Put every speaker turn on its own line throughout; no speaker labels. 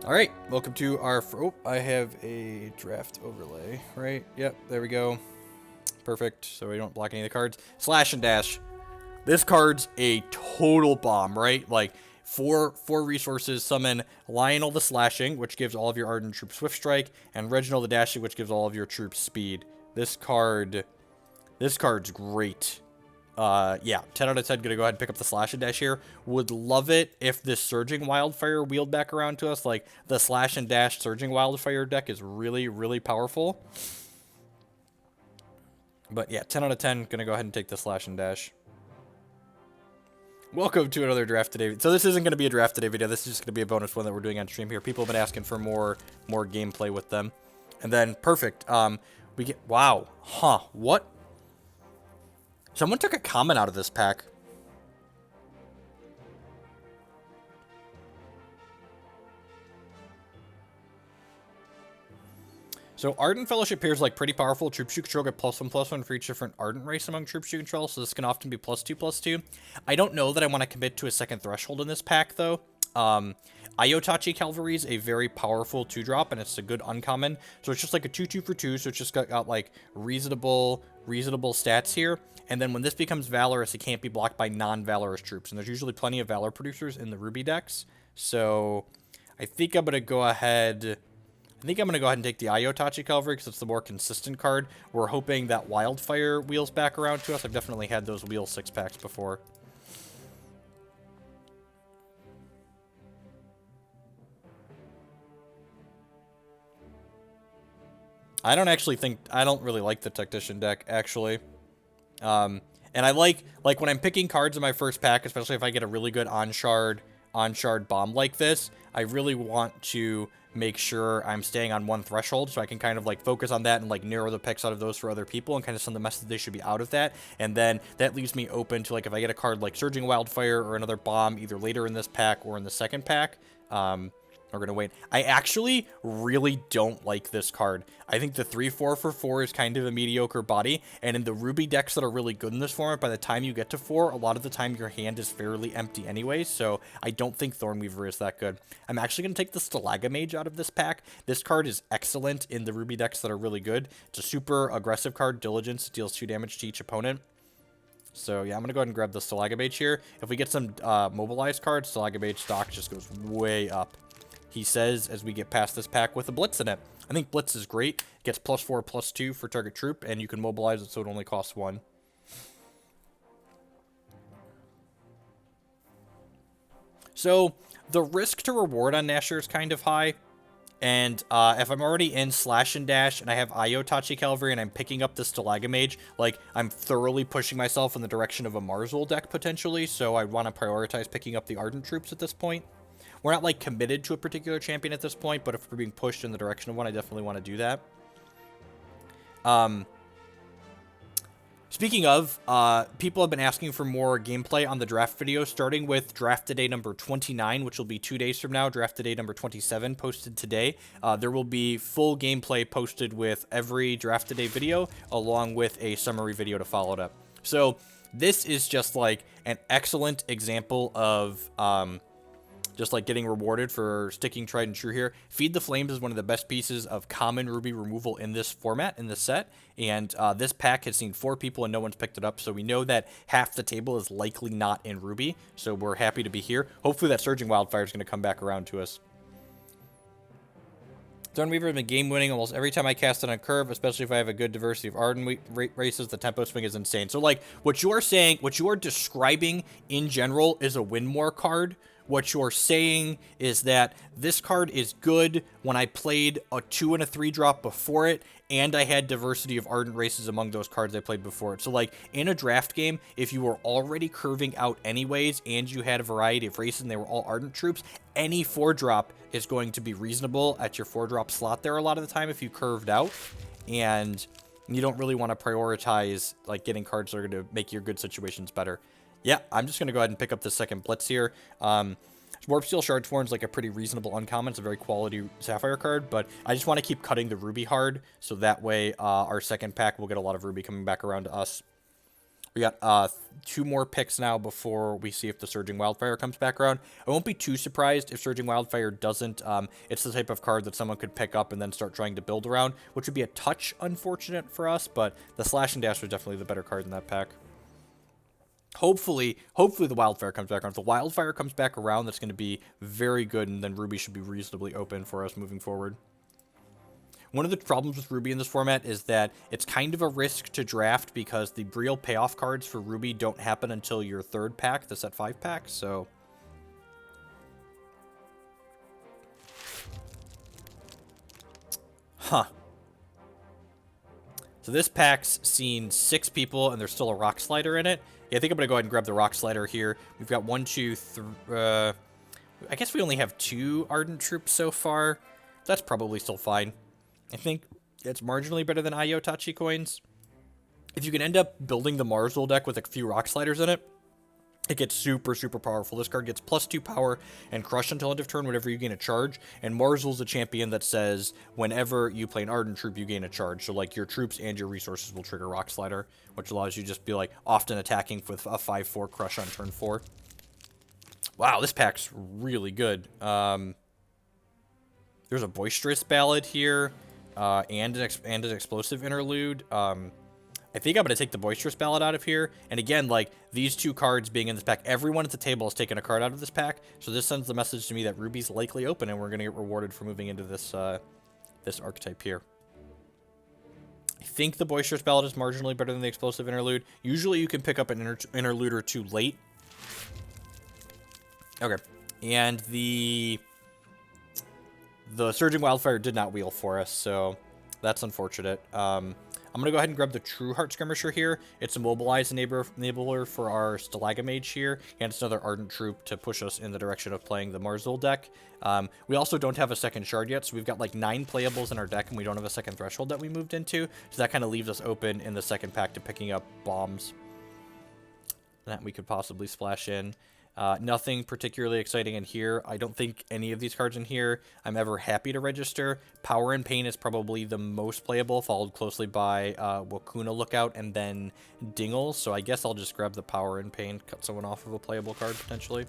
All right, welcome to our. Oh, I have a draft overlay, right? Yep, there we go. Perfect. So we don't block any of the cards. Slash and dash. This card's a total bomb, right? Like four resources. Summon Lionel the Slashing, which gives all of your Ardent troops Swift Strike, and Reginald the Dashing, which gives all of your troops Speed. This card's great. Yeah, 10 out of 10, gonna go ahead and pick up the Slash and Dash here. Would love it if this Surging Wildfire wheeled back around to us. Like, the Slash and Dash Surging Wildfire deck is really, really powerful. But yeah, 10 out of 10, gonna go ahead and take the Slash and Dash. Welcome to another Draft Today. So this isn't gonna be a Draft Today video, this is just gonna be a bonus one that we're doing on stream here. People have been asking for more gameplay with them. And then, perfect, we get, wow, what? Someone took a comment out of this pack. So Ardent Fellowship here is like pretty powerful. Troops you control get +1/+1 for each different Ardent race among troops you control, so this can often be +2/+2. I don't know that I want to commit to a second threshold in this pack though. Iotachi Cavalry is a very powerful 2-drop, and it's a good uncommon. So it's just like a 2/2 for 2, so it's just got like reasonable stats here. And then when this becomes Valorous, it can't be blocked by non-Valorous troops, and there's usually plenty of Valor producers in the Ruby decks. So I think I'm gonna go ahead. And take the Iotachi Cavalry because it's the more consistent card. We're hoping that Wildfire wheels back around to us. I've definitely had those wheel 6-packs before. I don't really like the Tactician deck, actually. And I like when I'm picking cards in my first pack, especially if I get a really good on-shard bomb like this, I really want to make sure I'm staying on one threshold so I can kind of like focus on that and like narrow the picks out of those for other people and kind of send the message they should be out of that. And then that leaves me open to like if I get a card like Surging Wildfire or another bomb either later in this pack or in the second pack, we're going to wait. I actually really don't like this card. I think the 3/4 for 4 is kind of a mediocre body, and in the Ruby decks that are really good in this format, by the time you get to 4, a lot of the time your hand is fairly empty anyway, so I don't think Thornweaver is that good. I'm actually going to take the Stalagamage out of this pack. This card is excellent in the Ruby decks that are really good. It's a super aggressive card. Diligence deals 2 damage to each opponent. So yeah, I'm going to go ahead and grab the Stalagamage here. If we get some mobilized cards, Stalagamage stock just goes way up. He says as we get past this pack with a Blitz in it. I think Blitz is great. It gets +4/+2 for target troop, and you can mobilize it so it only costs 1. So the risk to reward on Nashor is kind of high. And if I'm already in Slash and Dash and I have Iotachi Cavalry and I'm picking up the Stalagamage, like, I'm thoroughly pushing myself in the direction of a Marzul deck, potentially, so I want to prioritize picking up the Ardent troops at this point. We're not, like, committed to a particular champion at this point, but if we're being pushed in the direction of one, I definitely want to do that. Speaking of, people have been asking for more gameplay on the draft video, starting with Draft Today number 29, which will be 2 days from now. Draft Today number 27 posted today. There will be full gameplay posted with every Draft Today video, along with a summary video to follow it up. So this is just like an excellent example of just like getting rewarded for sticking tried and true here. Feed the Flames is one of the best pieces of common Ruby removal in this format, in this set, and this pack has seen 4 people and no one's picked it up, so we know that half the table is likely not in Ruby, so we're happy to be here. Hopefully that Surging Wildfire is going to come back around to us. Thornweaver has been game winning almost every time I cast it on curve, especially if I have a good diversity of Ardent races. The tempo swing is insane. So, like, what you are saying, what you are describing in general is a win more card. What you're saying is that this card is good when I played a 2 and a 3 drop before it, and I had diversity of Ardent races among those cards I played before it. So, like, in a draft game, if you were already curving out anyways, and you had a variety of races and they were all Ardent troops, any 4-drop is going to be reasonable at your 4-drop slot there a lot of the time if you curved out, and you don't really want to prioritize, like, getting cards that are going to make your good situations better. Yeah, I'm just going to go ahead and pick up the second Blitz here. Warpsteel Shardsworn is like a pretty reasonable uncommon. It's a very quality Sapphire card, but I just want to keep cutting the Ruby hard, so that way our second pack will get a lot of Ruby coming back around to us. We got 2 more picks now before we see if the Surging Wildfire comes back around. I won't be too surprised if Surging Wildfire doesn't. It's the type of card that someone could pick up and then start trying to build around, which would be a touch unfortunate for us, but the Slash and Dash was definitely the better card in that pack. Hopefully the Wildfire comes back around. If the Wildfire comes back around, that's going to be very good, and then Ruby should be reasonably open for us moving forward. One of the problems with Ruby in this format is that it's kind of a risk to draft because the real payoff cards for Ruby don't happen until your 3rd pack, the set 5 pack, so... Huh. So this pack's seen 6 people, and there's still a Rock Slider in it. Yeah, I think I'm going to go ahead and grab the Rock Slider here. We've got 1, 2, 3... I guess we only have 2 Ardent Troops so far. That's probably still fine. I think it's marginally better than Iotachi coins. If you can end up building the Marzul deck with a few Rock Sliders in it, it gets super, super powerful. This card gets +2 power and crush until end of turn whenever you gain a charge. And Marzul's a champion that says whenever you play an Ardent Troop, you gain a charge. So, like, your troops and your resources will trigger Rock Slider, which allows you to just be, like, often attacking with a 5-4 crush on turn 4. Wow, this pack's really good. There's a Boisterous Ballad here. And an Explosive Interlude. I think I'm going to take the Boisterous Ballad out of here. And again, like, these 2 cards being in this pack, everyone at the table has taken a card out of this pack. So this sends the message to me that Ruby's likely open, and we're going to get rewarded for moving into this this archetype here. I think the Boisterous Ballad is marginally better than the Explosive Interlude. Usually you can pick up an interlude or 2 late. Okay. And the Surging Wildfire did not wheel for us, so that's unfortunate. I'm going to go ahead and grab the True Heart Skirmisher here. It's a mobilized enabler for our Stalagamage here, and it's another Ardent Troop to push us in the direction of playing the Marzul deck. We also don't have a second shard yet, so we've got like 9 playables in our deck, and we don't have a second threshold that we moved into, so that kind of leaves us open in the second pack to picking up bombs that we could possibly splash in. Nothing particularly exciting in here. I don't think any of these cards in here I'm ever happy to register. Power and Pain is probably the most playable, followed closely by Wakuna Lookout and then Dingle. So I guess I'll just grab the Power and Pain, cut someone off of a playable card potentially.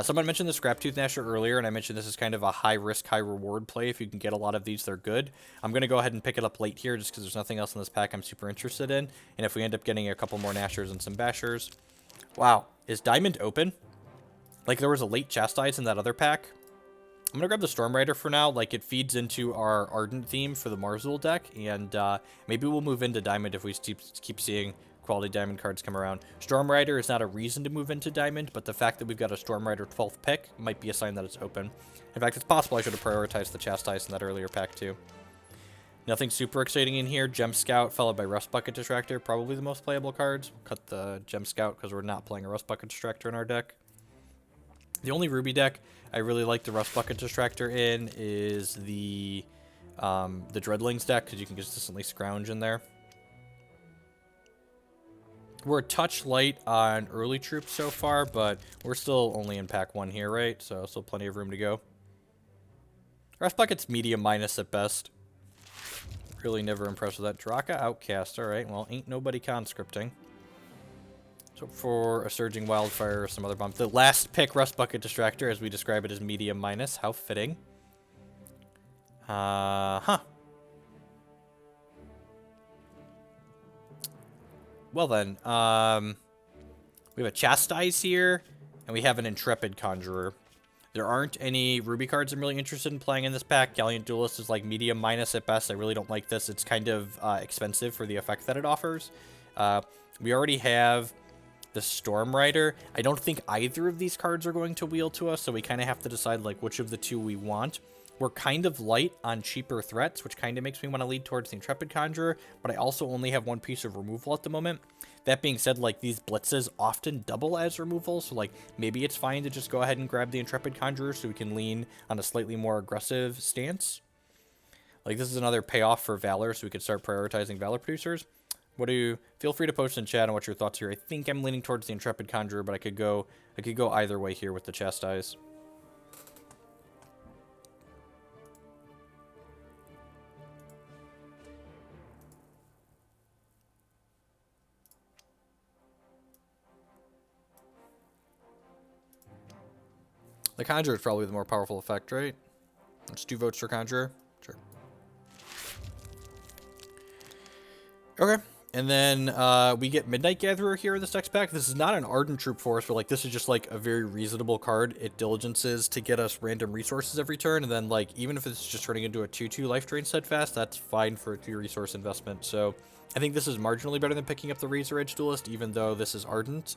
Someone mentioned the Scraptooth Gnasher earlier, and I mentioned this is kind of a high-risk, high-reward play. If you can get a lot of these, they're good. I'm going to go ahead and pick it up late here just because there's nothing else in this pack I'm super interested in. And if we end up getting a couple more Gnashers and some Bashers... Wow, is Diamond open? Like, there was a late Chastise in that other pack. I'm going to grab the Storm Rider for now. Like, it feeds into our Ardent theme for the Marzul deck, and maybe we'll move into Diamond if we keep seeing quality Diamond cards come around. Storm Rider is not a reason to move into Diamond, but the fact that we've got a Storm Rider 12th pick might be a sign that it's open. In fact, it's possible I should have prioritized the Chastise in that earlier pack, too. Nothing super exciting in here. Gem Scout followed by Rust Bucket Distractor, probably the most playable cards. We'll cut the Gem Scout because we're not playing a Rust Bucket Distractor in our deck. The only Ruby deck I really like the Rust Bucket Distractor in is the Dreadlings deck because you can consistently scrounge in there. We're a touch light on early troops so far, but we're still only in pack 1 here, right? So still plenty of room to go. Rust Bucket's medium minus at best. Really never impressed with that. Draka Outcast. Alright, well, ain't nobody conscripting. So for a Surging Wildfire or some other bomb. The last pick, Rust Bucket Distractor, as we describe it as medium minus. How fitting. Huh. Well then, we have a Chastise here, and we have an Intrepid Conjurer. There aren't any Ruby cards I'm really interested in playing in this pack. Gallant Duelist is like medium minus at best. I really don't like this. It's kind of expensive for the effect that it offers. We already have the Storm Rider. I don't think either of these cards are going to wheel to us, so we kind of have to decide like which of the 2 we want. We're kind of light on cheaper threats, which kind of makes me want to lead towards the Intrepid Conjurer, but I also only have 1 piece of removal at the moment. That being said, like, these blitzes often double as removal, so, like, maybe it's fine to just go ahead and grab the Intrepid Conjurer so we can lean on a slightly more aggressive stance. Like, this is another payoff for Valor, so we could start prioritizing Valor producers. Feel free to post in chat on what your thoughts here. I think I'm leaning towards the Intrepid Conjurer, but I could go either way here with the Chastise. The Conjurer is probably the more powerful effect, right? It's 2 votes for Conjurer. Sure. Okay. And then we get Midnight Gatherer here in this next pack. This is not an Ardent Troop Force, but like this is just like a very reasonable card. It diligences to get us random resources every turn, and then like even if it's just turning into a 2/2 life drain steadfast, that's fine for a 2 resource investment. So I think this is marginally better than picking up the Razor Edge Duelist, even though this is Ardent.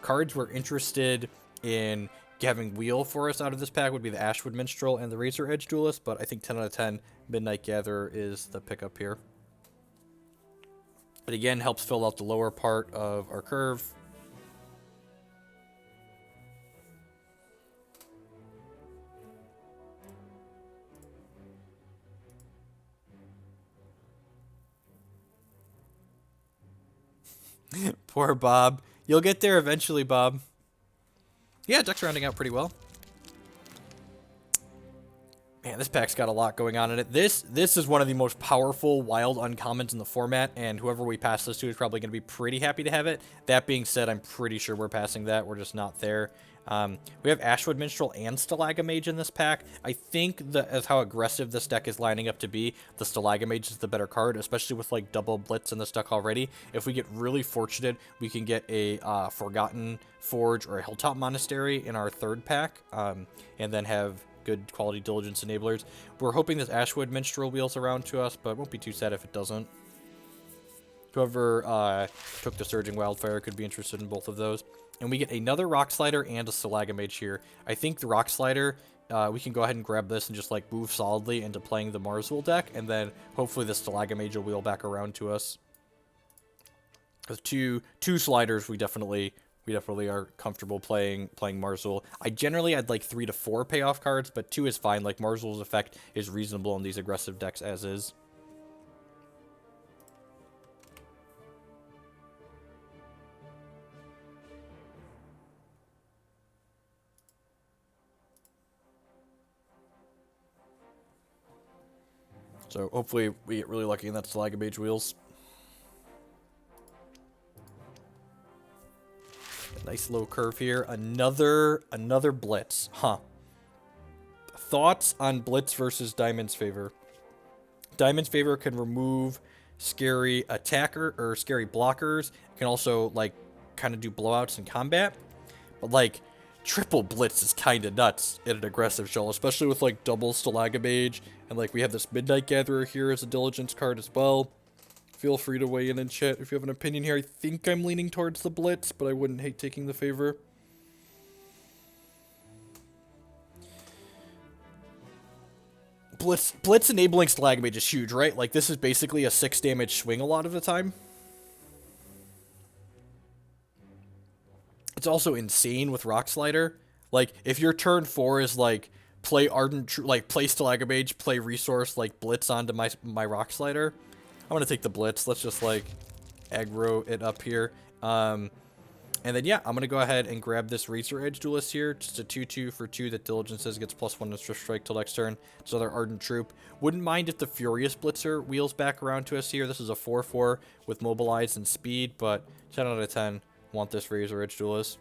Cards we're interested in having wheel for us out of this pack would be the Ashwood Minstrel and the Razor Edge Duelist, but I think 10 out of 10 Midnight Gatherer is the pickup here. But again, helps fill out the lower part of our curve. Poor Bob. You'll get there eventually, Bob. Yeah, deck's rounding out pretty well. Man, this pack's got a lot going on in it. This is one of the most powerful wild uncommons in the format, and whoever we pass this to is probably going to be pretty happy to have it. That being said, I'm pretty sure we're passing that. We're just not there. We have Ashwood Minstrel and Stalagamage in this pack. I think as how aggressive this deck is lining up to be, the Stalagamage is the better card, especially with like double Blitz in this deck already. If we get really fortunate, we can get a Forgotten Forge or a Hilltop Monastery in our third pack, and then have good quality diligence enablers. We're hoping this Ashwood Minstrel wheels around to us, but won't be too sad if it doesn't. Whoever took the Surging Wildfire could be interested in both of those. And we get another Rock Slider and a Stalagamage here. I think the Rock Slider, we can go ahead and grab this and just like move solidly into playing the Marzul deck, and then hopefully the Stalagamage will wheel back around to us. With two sliders, we definitely are comfortable playing Marzul. I'd like 3 to 4 payoff cards, but 2 is fine. Like Marzul's effect is reasonable in these aggressive decks as is. So hopefully we get really lucky in that Stalagamage wheels. Nice low curve here. Another Blitz. Huh. Thoughts on Blitz versus Diamond's Favor? Diamond's Favor can remove scary attacker or scary blockers. It can also like kind of do blowouts in combat. But like triple Blitz is kind of nuts in an aggressive shell, especially with like double Stalagamage, and like we have this Midnight Gatherer here as a diligence card as well. Feel free to weigh in chat if you have an opinion here. I think I'm leaning towards the Blitz, but I wouldn't hate taking the Favor. Blitz enabling Stalagamage is huge, right? Like, this is basically a 6 damage swing a lot of the time. It's also insane with Rock Slider. Like, if your turn 4 is, like, play Ardent, like, play Stalagamage, play Resource, like, Blitz onto my Rock Slider, I'm going to take the Blitz. Let's just, like, aggro it up here. And then, yeah, I'm going to go ahead and grab this Razor Edge Duelist here. Just a 2/2 for 2 that diligences, gets +1 extra strike till next turn. It's another Ardent Troop. Wouldn't mind if the Furious Blitzer wheels back around to us here. This is a 4/4 with Mobilize and Speed, but 10 out of 10 want this Razor Edge Duelist.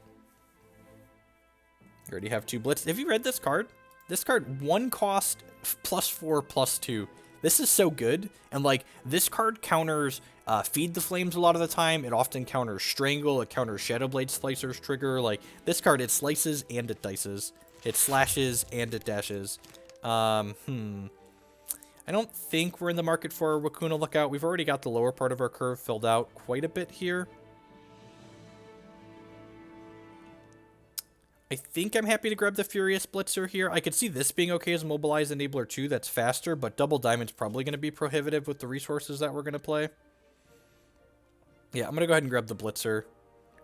You already have 2 Blitz. Have you read this card? This card, 1 cost, +4/+2. This is so good, and like this card counters Feed the Flames a lot of the time. It often counters Strangle, it counters Shadowblade Slicer's trigger. Like this card, it slices and it dices. It slashes and it dashes. I don't think we're in the market for a Wakuna Lookout. We've already got the lower part of our curve filled out quite a bit here. I think I'm happy to grab the Furious Blitzer here. I could see this being okay as a Mobilize Enabler too. That's faster, but Double Diamond's probably going to be prohibitive with the resources that we're going to play. Yeah, I'm going to go ahead and grab the Blitzer.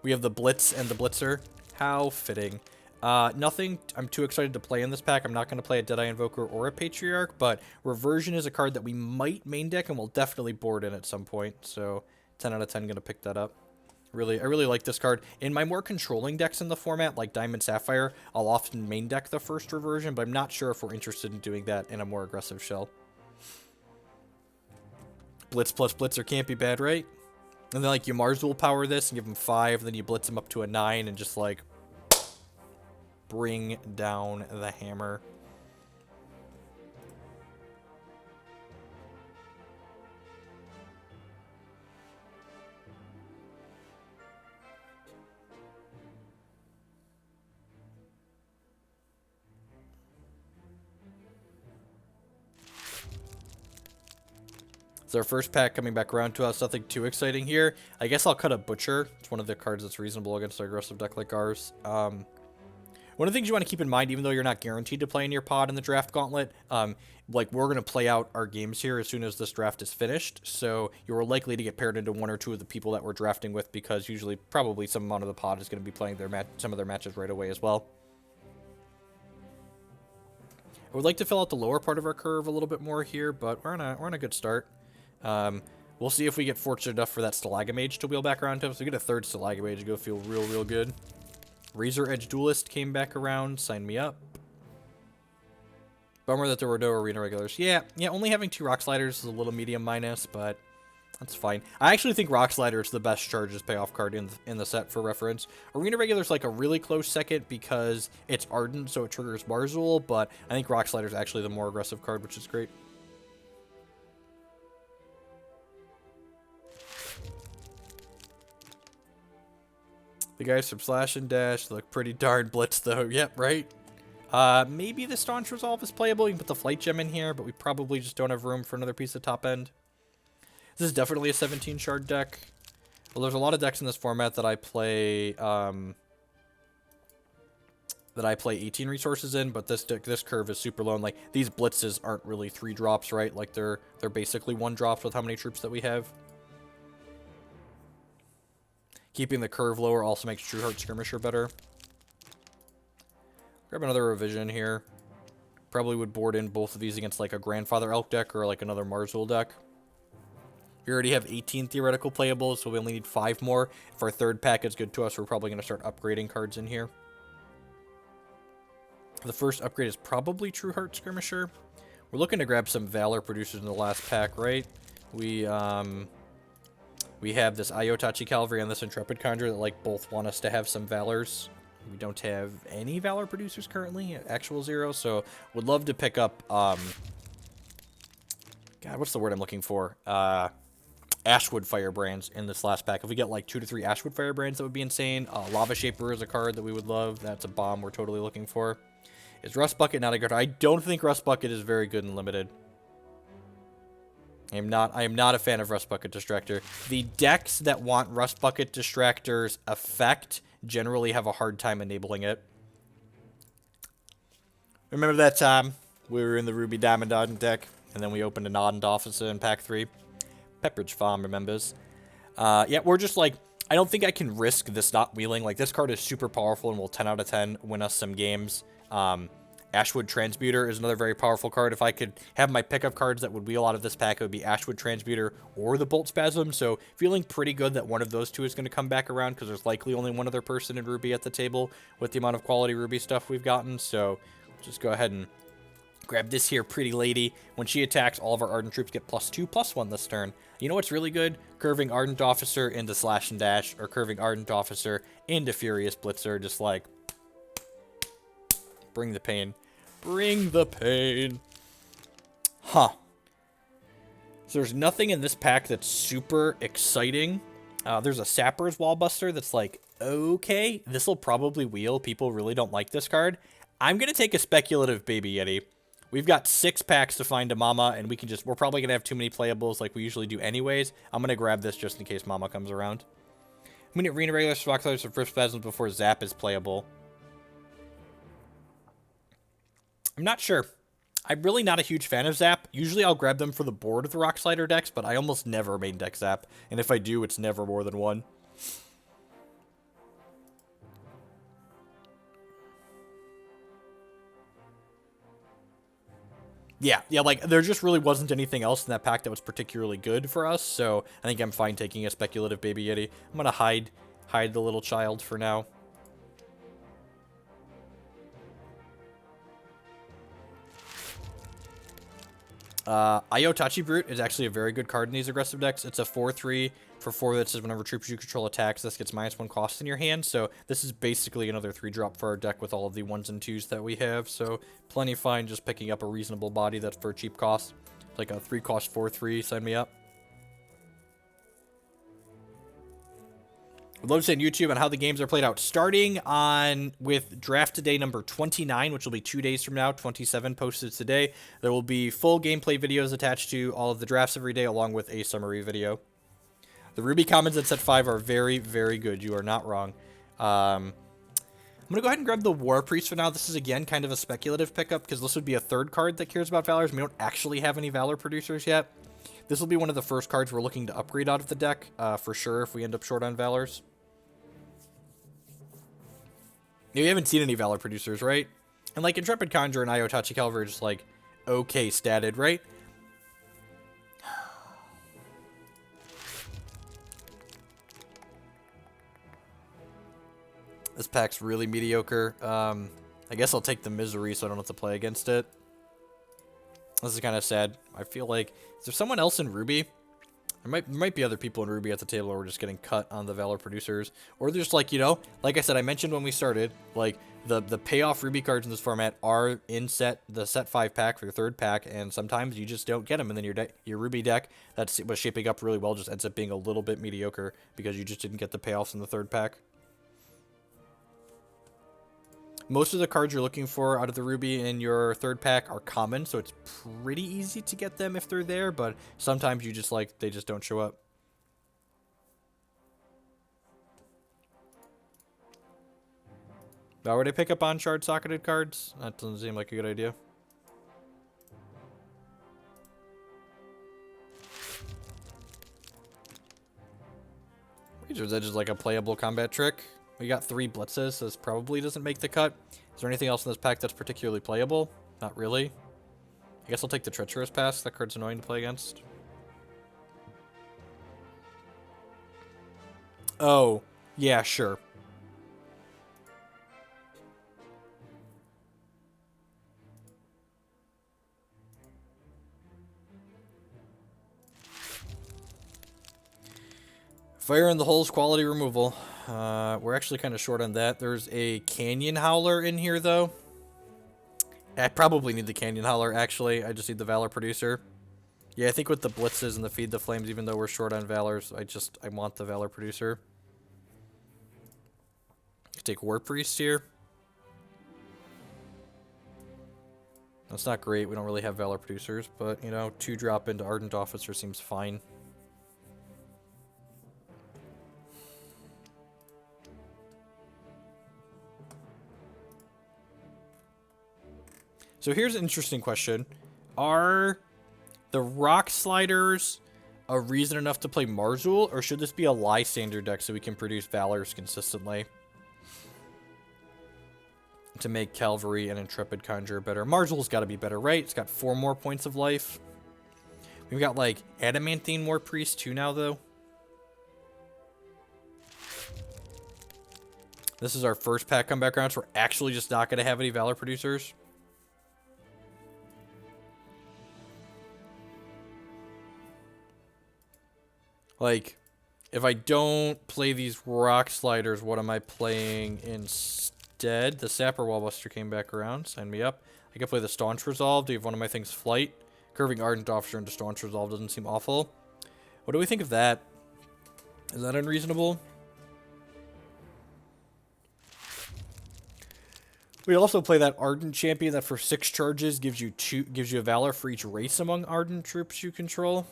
We have the Blitz and the Blitzer. How fitting. Nothing I'm too excited to play in this pack. I'm not going to play a Deadeye Invoker or a Patriarch, but Reversion is a card that we might main deck and we'll definitely board in at some point. So 10 out of 10 going to pick that up. I really like this card. In my more controlling decks in the format, like Diamond Sapphire, I'll often main deck the first Reversion, but I'm not sure if we're interested in doing that in a more aggressive shell. Blitz plus Blitzer can't be bad, right? And then like you Marzul power this and give him 5, then you blitz him up to a 9 and just like bring down the hammer. It's our first pack coming back around to us. Nothing too exciting here. I guess I'll cut a Butcher. It's one of the cards that's reasonable against an aggressive deck like ours. One of the things you want to keep in mind, even though you're not guaranteed to play in your pod in the draft gauntlet, like we're going to play out our games here as soon as this draft is finished. So you're likely to get paired into one or two of the people that we're drafting with, because usually probably some amount of the pod is going to be playing some of their matches right away as well. I would like to fill out the lower part of our curve a little bit more here, but we're on a good start. We'll see if we get fortunate enough for that Stalagamage to wheel back around to us. So we get a third Stalagamage to go feel real good. Razor Edge Duelist came back around. Sign me up. Bummer that there were no Arena Regulars. Yeah, only having 2 Rock Sliders is a little medium minus, but that's fine. I actually think Rock Slider is the best Charges payoff card in the set for reference. Arena Regular's like a really close second because it's Ardent, so it triggers Marzul, but I think Rock Slider is actually the more aggressive card, which is great. The guys from Slash and Dash look pretty darn blitz, though. Yep, right? Maybe the Staunch Resolve is playable. You can put the Flight Gem in here, but we probably just don't have room for another piece of top end. This is definitely a 17 shard deck. Well, there's a lot of decks in this format that I play 18 resources in, but this curve is super low. And like these blitzes aren't really 3 drops, right? Like they're basically 1 drops with how many troops that we have. Keeping the curve lower also makes Trueheart Skirmisher better. Grab another Revision here. Probably would board in both of these against like a Grandfather Elk deck or like another Marzul deck. We already have 18 theoretical playables, so we only need 5 more. If our third pack is good to us, we're probably going to start upgrading cards in here. The first upgrade is probably Trueheart Skirmisher. We're looking to grab some Valor producers in the last pack, right? We have this Iotachi Cavalry and this Intrepid Conjurer that like both want us to have some Valors. We don't have any Valor producers currently, actual 0, so would love to pick up, God, what's the word I'm looking for? Ashwood Firebrands in this last pack. If we get like 2 to 3 Ashwood Firebrands, that would be insane. Lava Shaper is a card that we would love. That's a bomb we're totally looking for. Is Rust Bucket not a good card? I don't think Rust Bucket is very good in Limited. I am not a fan of Rust Bucket Distractor. The decks that want Rust Bucket Distractor's effect generally have a hard time enabling it. Remember that time we were in the Ruby Diamond Ardent deck, and then we opened an Ardent Officer in pack 3? Pepperidge Farm remembers. Yeah, we're just like, I don't think I can risk this not wheeling. Like, this card is super powerful and will 10 out of 10 win us some games. Ashwood Transmuter is another very powerful card. If I could have my pickup cards that would wheel out of this pack, it would be Ashwood Transmuter or the Bolt Spasm. So feeling pretty good that one of those two is going to come back around, because there's likely only one other person in Ruby at the table with the amount of quality Ruby stuff we've gotten. So just go ahead and grab this here pretty lady. When she attacks, all of our Ardent troops get +2/+1 this turn. You know what's really good? Curving Ardent Officer into Slash and Dash, or curving Ardent Officer into Furious Blitzer. Just like, bring the pain. Bring the pain. Huh. So there's nothing in this pack that's super exciting. There's a Sapper's Wallbuster that's like, okay, this will probably wheel. People really don't like this card. I'm going to take a speculative Baby Yeti. We've got 6 packs to find a Mama, and we're probably going to have too many playables like we usually do anyways. I'm going to grab this just in case Mama comes around. I'm going to Arena Regular Foxlers for first Spasms before Zap is playable. I'm not sure. I'm really not a huge fan of Zap. Usually I'll grab them for the board of the Rock Slider decks, but I almost never main deck Zap. And if I do, it's never more than 1. Yeah, like, there just really wasn't anything else in that pack that was particularly good for us, so I think I'm fine taking a speculative Baby Yeti. I'm gonna hide the little child for now. Iotachi Brute is actually a very good card in these aggressive decks. It's a 4/3 For 4 that says whenever troops you control attacks, this gets -1 cost in your hand. So this is basically another 3-drop for our deck with all of the 1s and 2s that we have. So plenty fine just picking up a reasonable body that's for a cheap cost. Like a 3-cost 4/3, sign me up. I'd love to say on YouTube on how the games are played out. Starting on with draft today number 29, which will be 2 days from now, 27 posted today. There will be full gameplay videos attached to all of the drafts every day, along with a summary video. The Ruby commons at set 5 are very, very good. You are not wrong. I'm going to go ahead and grab the War Priest for now. This is, again, kind of a speculative pickup, because this would be a 3rd card that cares about Valors, and we don't actually have any Valor producers yet. This will be one of the first cards we're looking to upgrade out of the deck, for sure, if we end up short on Valors. You haven't seen any Valor producers, right? And, like, Intrepid Conjurer and Iotachi Cavalry are just, like, okay statted, right? This pack's really mediocre. I guess I'll take the Misery so I don't have to play against it. This is kind of sad. I feel like... Is there someone else in Ruby? There might be other people in Ruby at the table where we're just getting cut on the Valor producers. Or there's, like, you know, like I said, I mentioned when we started, like, the payoff Ruby cards in this format are in the set 5 pack for your 3rd pack, and sometimes you just don't get them, and then your Ruby deck that was shaping up really well just ends up being a little bit mediocre because you just didn't get the payoffs in the 3rd pack. Most of the cards you're looking for out of the Ruby in your 3rd pack are common, so it's pretty easy to get them if they're there, but sometimes you just, like, they just don't show up. Now, would I pick up on-shard socketed cards? That doesn't seem like a good idea. Razor's Edge is like a playable combat trick. We got 3 blitzes, so this probably doesn't make the cut. Is there anything else in this pack that's particularly playable? Not really. I guess I'll take the Treacherous Pass. That card's annoying to play against. Oh, yeah, sure. Fire in the Holes quality removal. We're actually kind of short on that. There's a Canyon Howler in here, though. I probably need the Canyon Howler, actually. I just need the Valor producer. Yeah, I think with the Blitzes and the Feed the Flames, even though we're short on Valors, I want the Valor producer. Take War Priest here. That's not great. We don't really have Valor producers, but, you know, 2-drop into Ardent Officer seems fine. So here's an interesting question. Are the Rock Sliders a reason enough to play Marzul, or should this be a Lysander deck so we can produce Valors consistently? To make Cavalry and Intrepid Conjurer better. Marzul's got to be better, right? It's got 4 more points of life. We've got, like, Adamantine War Priest too now, though. This is our first pack comeback round, so we're actually just not going to have any Valor producers. Like, if I don't play these Rock Sliders, what am I playing instead? The Sapper Wallbuster came back around. Sign me up. I can play the Staunch Resolve. Do you have one of my things Flight? Curving Ardent Officer into Staunch Resolve doesn't seem awful. What do we think of that? Is that unreasonable? We also play that Ardent Champion that for 6 charges gives you a Valor for each race among Ardent troops you control.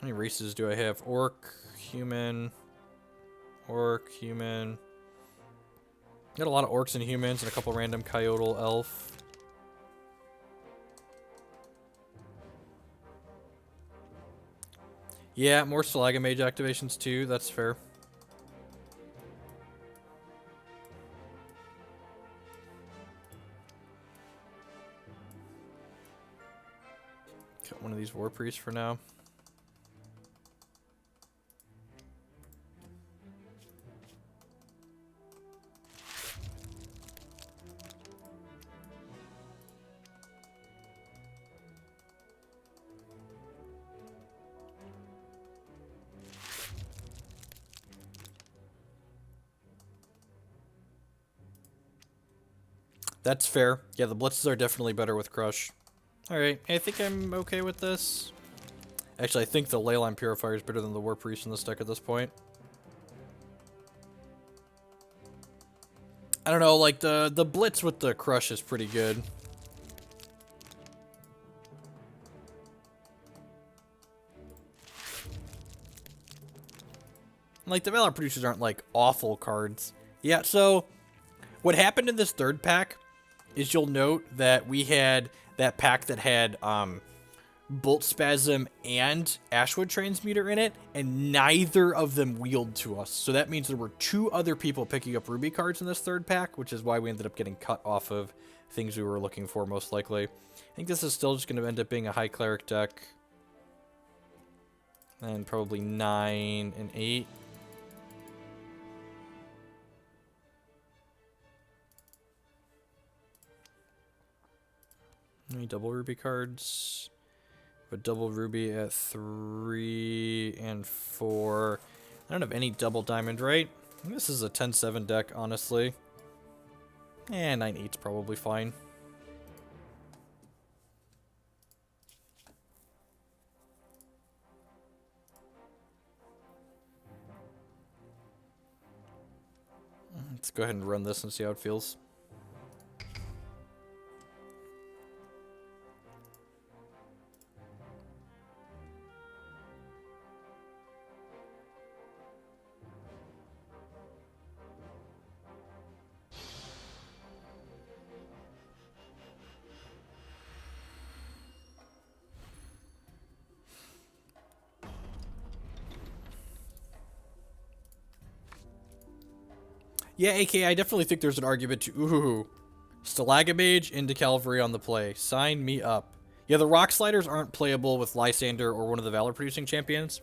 How many races do I have? Orc, human. Got a lot of orcs and humans and a couple random Coyotal elf. Yeah, more Stalagamage activations too. That's fair. Got one of these War Priests for now. That's fair. Yeah, the blitzes are definitely better with Crush. Alright, I think I'm okay with this. Actually, I think the Leyline Purifier is better than the War Priest in this deck at this point. I don't know, like, the blitz with the Crush is pretty good. Like, the Valor Producers aren't, like, awful cards. Yeah, so, what happened in this third pack is you'll note that we had that pack that had, Bolt Spasm and Ashwood Transmuter in it, and neither of them wheeled to us. So that means there were 2 other people picking up Ruby cards in this third pack, which is why we ended up getting cut off of things we were looking for, most likely. I think this is still just going to end up being a High Cleric deck. And probably 9 and 8. Any double Ruby cards? A double Ruby at 3 and 4. I don't have any double Diamond, right? This is a 10-7 deck, honestly. 9-8's probably fine. Let's go ahead and run this and see how it feels. Yeah, AK, I definitely think there's an argument to... Ooh. Stalagamage into Cavalry on the play. Sign me up. Yeah, the Rock Sliders aren't playable with Lysander or one of the Valor-producing champions.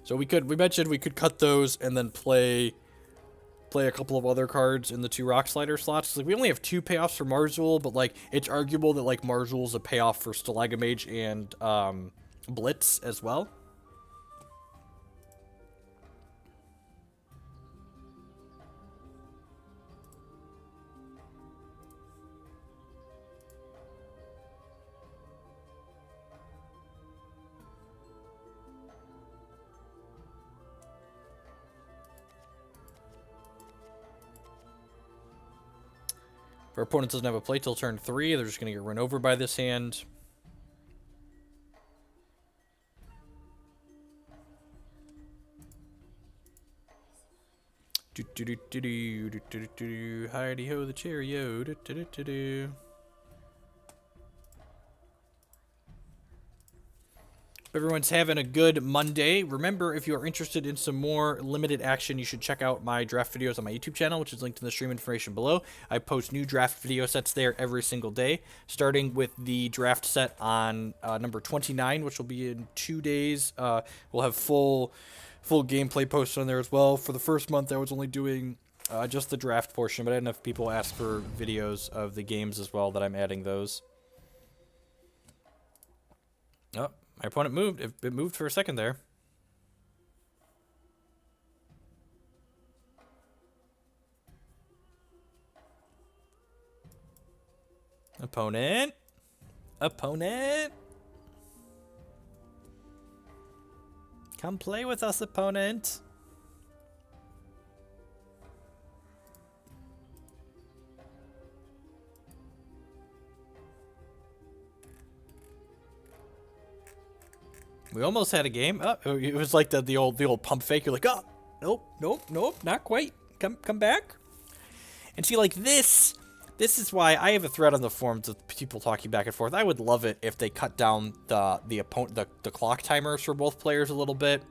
So we mentioned we could cut those and then play a couple of other cards in the 2 Rock Slider slots. Like, we only have 2 payoffs for Marzul, but, like, it's arguable that, like, Marzul's a payoff for Stalagamage and, Blitz as well. If our opponent doesn't have a play till turn 3, they're just going to get run over by this hand. Heidi ho the Cheerio. Everyone's having a good Monday. Remember, if you are interested in some more limited action, you should check out my draft videos on my YouTube channel, which is linked in the stream information below. I post new draft video sets there every single day, starting with the draft set on number 29, which will be in 2 days. We'll have full gameplay posts on there as well. For the first month, I was only doing just the draft portion, but I had enough people ask for videos of the games as well that I'm adding those. Oh. My opponent moved. It moved for a second there. Opponent. Come play with us, opponent. We almost had a game. Oh, it was like the old pump fake. You're like, oh, nope, not quite. Come back. And see, like this is why I have a thread on the forums of people talking back and forth. I would love it if they cut down the clock timers for both players a little bit.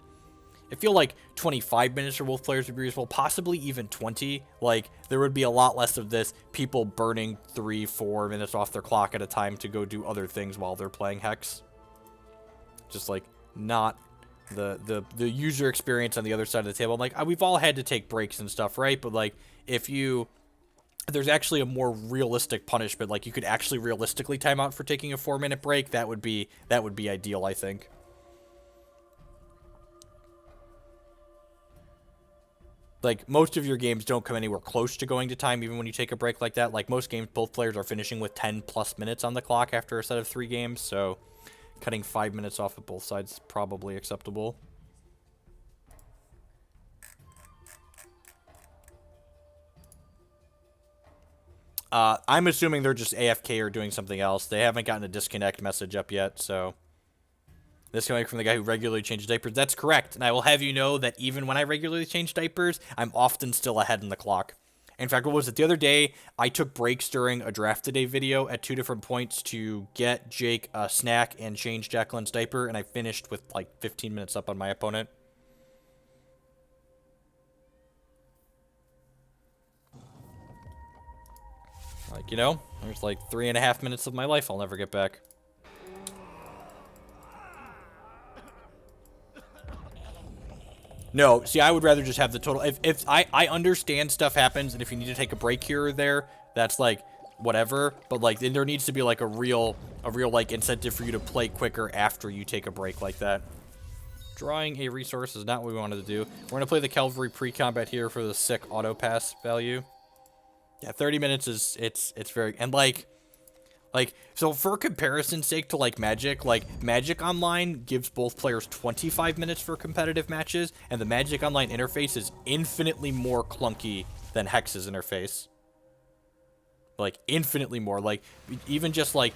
I feel like 25 minutes for both players would be reasonable, possibly even 20. Like, there would be a lot less of this, people burning 3-4 minutes off their clock at a time to go do other things while they're playing Hex. Just, like, not the user experience on the other side of the table. I'm like, we've all had to take breaks and stuff, right? But, like, if there's actually a more realistic punishment, like, you could actually realistically time out for taking a 4-minute break, that would be ideal, I think. like most of your games don't come anywhere close to going to time even when you take a break like that. Like most games, both players are finishing with 10 plus minutes on the clock after a set of 3 games, so cutting 5 minutes off of both sides is probably acceptable. I'm assuming they're just AFK or doing something else. They haven't gotten a disconnect message up yet, so... This coming from the guy who regularly changes diapers. That's correct, and I will have you know that even when I regularly change diapers, I'm often still ahead in the clock. In fact, what was it? The other day, I took breaks during a draft today video at 2 different points to get Jake a snack and change Jacqueline's diaper, and I finished with like 15 minutes up on my opponent. Like, you know, there's like 3.5 minutes of my life I'll never get back. No, see, I would rather just have the total. If I understand stuff happens, and if you need to take a break here or there, that's like whatever. But like, then there needs to be like a real like incentive for you to play quicker after you take a break like that. Drawing a resource is not what we wanted to do. We're gonna play the Cavalry pre-combat here for the sick auto pass value. Yeah, 30 minutes is it's very, and like so for comparison's sake to like Magic Online gives both players 25 minutes for competitive matches, and the Magic Online interface is infinitely more clunky than Hex's interface. Like infinitely more. Like even just like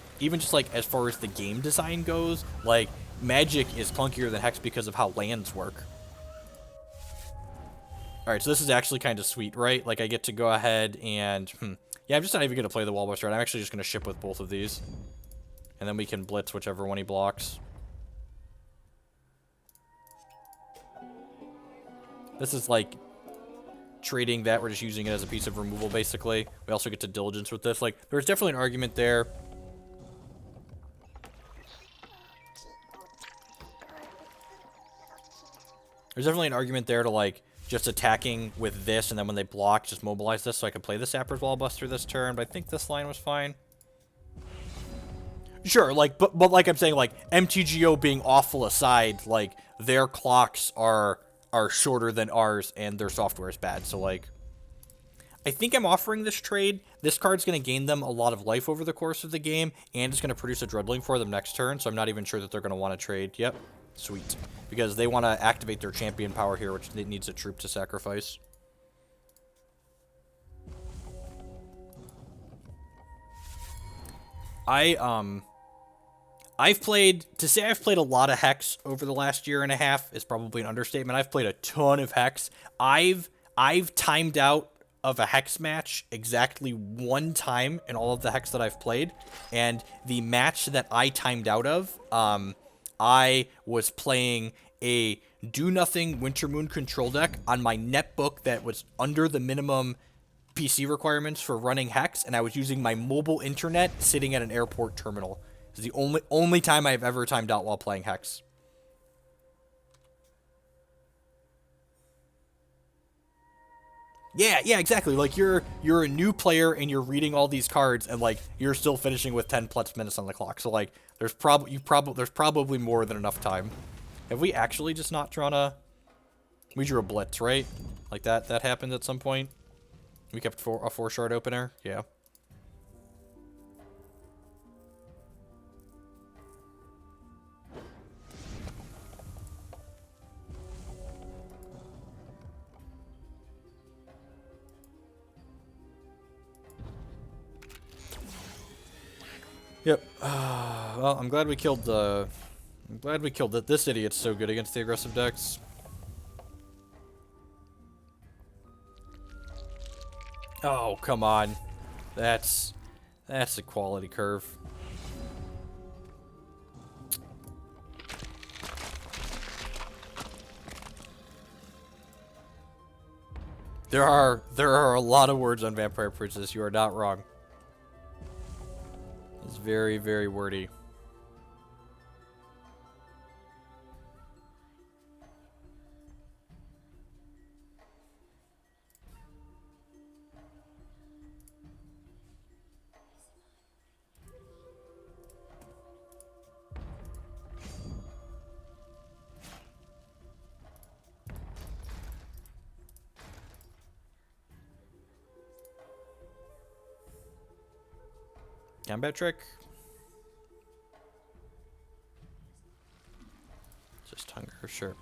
as far as the game design goes, like Magic is clunkier than Hex because of how lands work. Alright, so this is actually kind of sweet, right? Like, I get to go ahead and... Yeah, I'm just not even going to play the Wallbuster. I'm actually just going to ship with both of these. And then we can blitz whichever one he blocks. This is, like, trading that. We're just using it as a piece of removal, basically. We also get to diligence with this. Like, there's definitely an argument there. There's definitely an argument there to, like... just attacking with this, and then when they block, just mobilize this so I can play the Sapper's Wallbuster this turn, but I think this line was fine. Sure, like, but like I'm saying, like, MTGO being awful aside, like, their clocks are shorter than ours, and their software is bad, so, like, I think I'm offering this trade. This card's going to gain them a lot of life over the course of the game, and it's going to produce a Dreadling for them next turn, so I'm not even sure that they're going to want to trade. Yep. Sweet. Because they want to activate their champion power here, which needs a troop to sacrifice. I've played a lot of Hex over the last year and a half is probably an understatement. I've played a ton of Hex. I've timed out of a Hex match exactly 1 time in all of the Hex that I've played, and the match that I timed out of, I was playing a do-nothing Wintermoon control deck on my netbook that was under the minimum PC requirements for running Hex, and I was using my mobile internet sitting at an airport terminal. It's the only time I've ever timed out while playing Hex. Yeah, exactly. Like, you're a new player, and you're reading all these cards, and, like, you're still finishing with 10 plus minutes on the clock. So, like, there's probably more than enough time. Have we actually just not drawn a... We drew a blitz, right? Like, that happened at some point? We kept a 4-shard opener? Yeah. Yep. Well, I'm glad we killed the... I'm glad we killed it. This idiot's so good against the aggressive decks. Oh, come on. That's a quality curve. There are a lot of words on Vampire Princess. You are not wrong. It's very, very wordy. Combat trick. Just hunger, sure.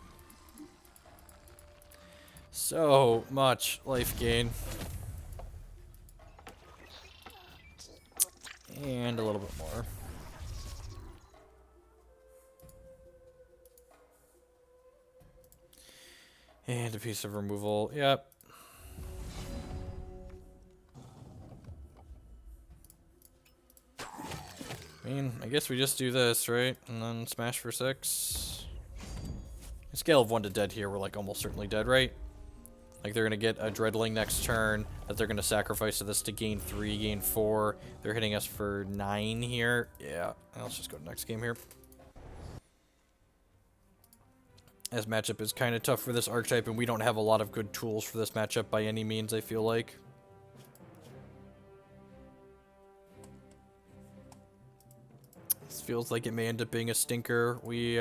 So much life gain. And a little bit more. And a piece of removal. Yep. I mean, I guess we just do this, right? And then smash for 6. A scale of 1 to dead here, we're like almost certainly dead, right? Like they're gonna get a Dreadling next turn that they're gonna sacrifice to this to gain 3, gain 4. They're hitting us for 9 here. Yeah, let's just go to next game here. As matchup is kind of tough for this archetype, and we don't have a lot of good tools for this matchup by any means, I feel like. This feels like it may end up being a stinker. We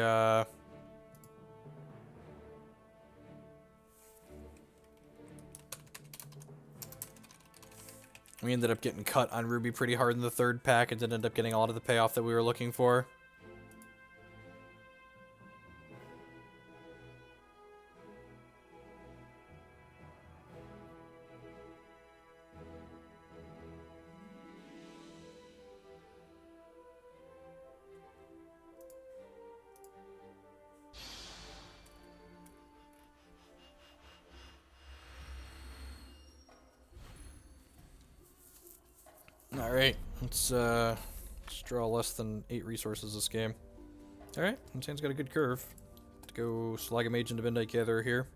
ended up getting cut on Ruby pretty hard in the 3rd pack and didn't end up getting a lot of the payoff that we were looking for. Alright, let's draw less than 8 resources this game. Alright, Insane's got a good curve. Let's go Slagamage into Midnight Gatherer here.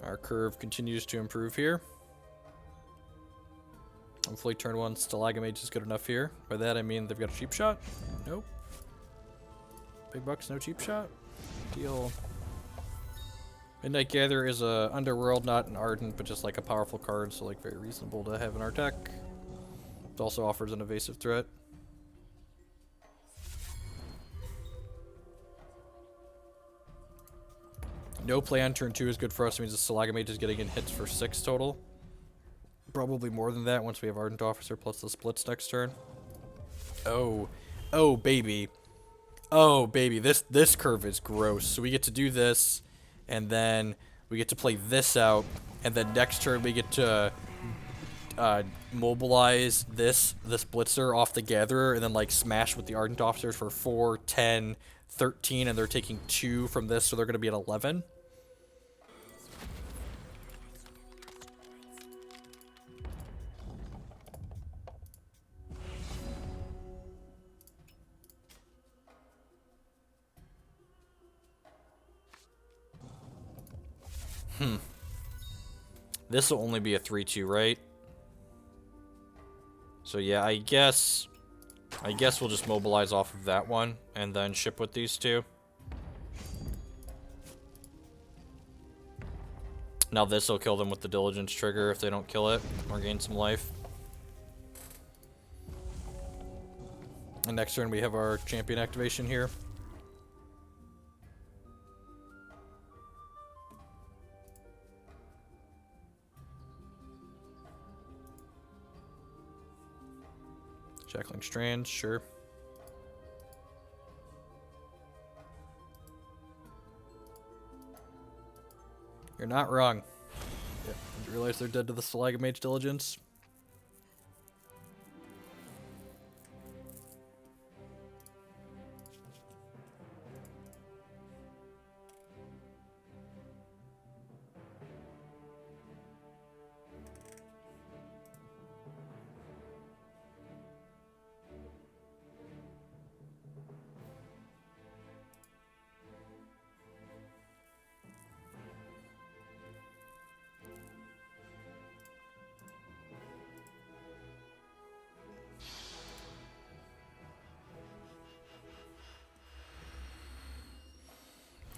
Our curve continues to improve here. Hopefully turn 1 Stalagamage is good enough here. By that I mean they've got a cheap shot. Nope. Big bucks, no cheap shot. Deal. Midnight Gatherer is a Underworld, not an Ardent, but just like a powerful card, so like very reasonable to have in our deck. It also offers an evasive threat. No play on turn 2 is good for us. It means the Stalagamage is getting in hits for 6 total. Probably more than that once we have Ardent Officer plus the splits next turn. Oh. Oh, baby. Oh, baby. This curve is gross. So we get to do this, and then we get to play this out, and then next turn we get to mobilize the Blitzer off the Gatherer, and then like smash with the Ardent Officers for 4, 10, 13, and they're taking 2 from this, so they're going to be at 11. This will only be a 3-2, right? So yeah, I guess we'll just mobilize off of that one and then ship with these two. Now this will kill them with the Diligence trigger if they don't kill it or gain some life. And next turn we have our champion activation here. Shackling Strands, sure. You're not wrong. Yeah, did you realize they're dead to the Stalagamage Diligence?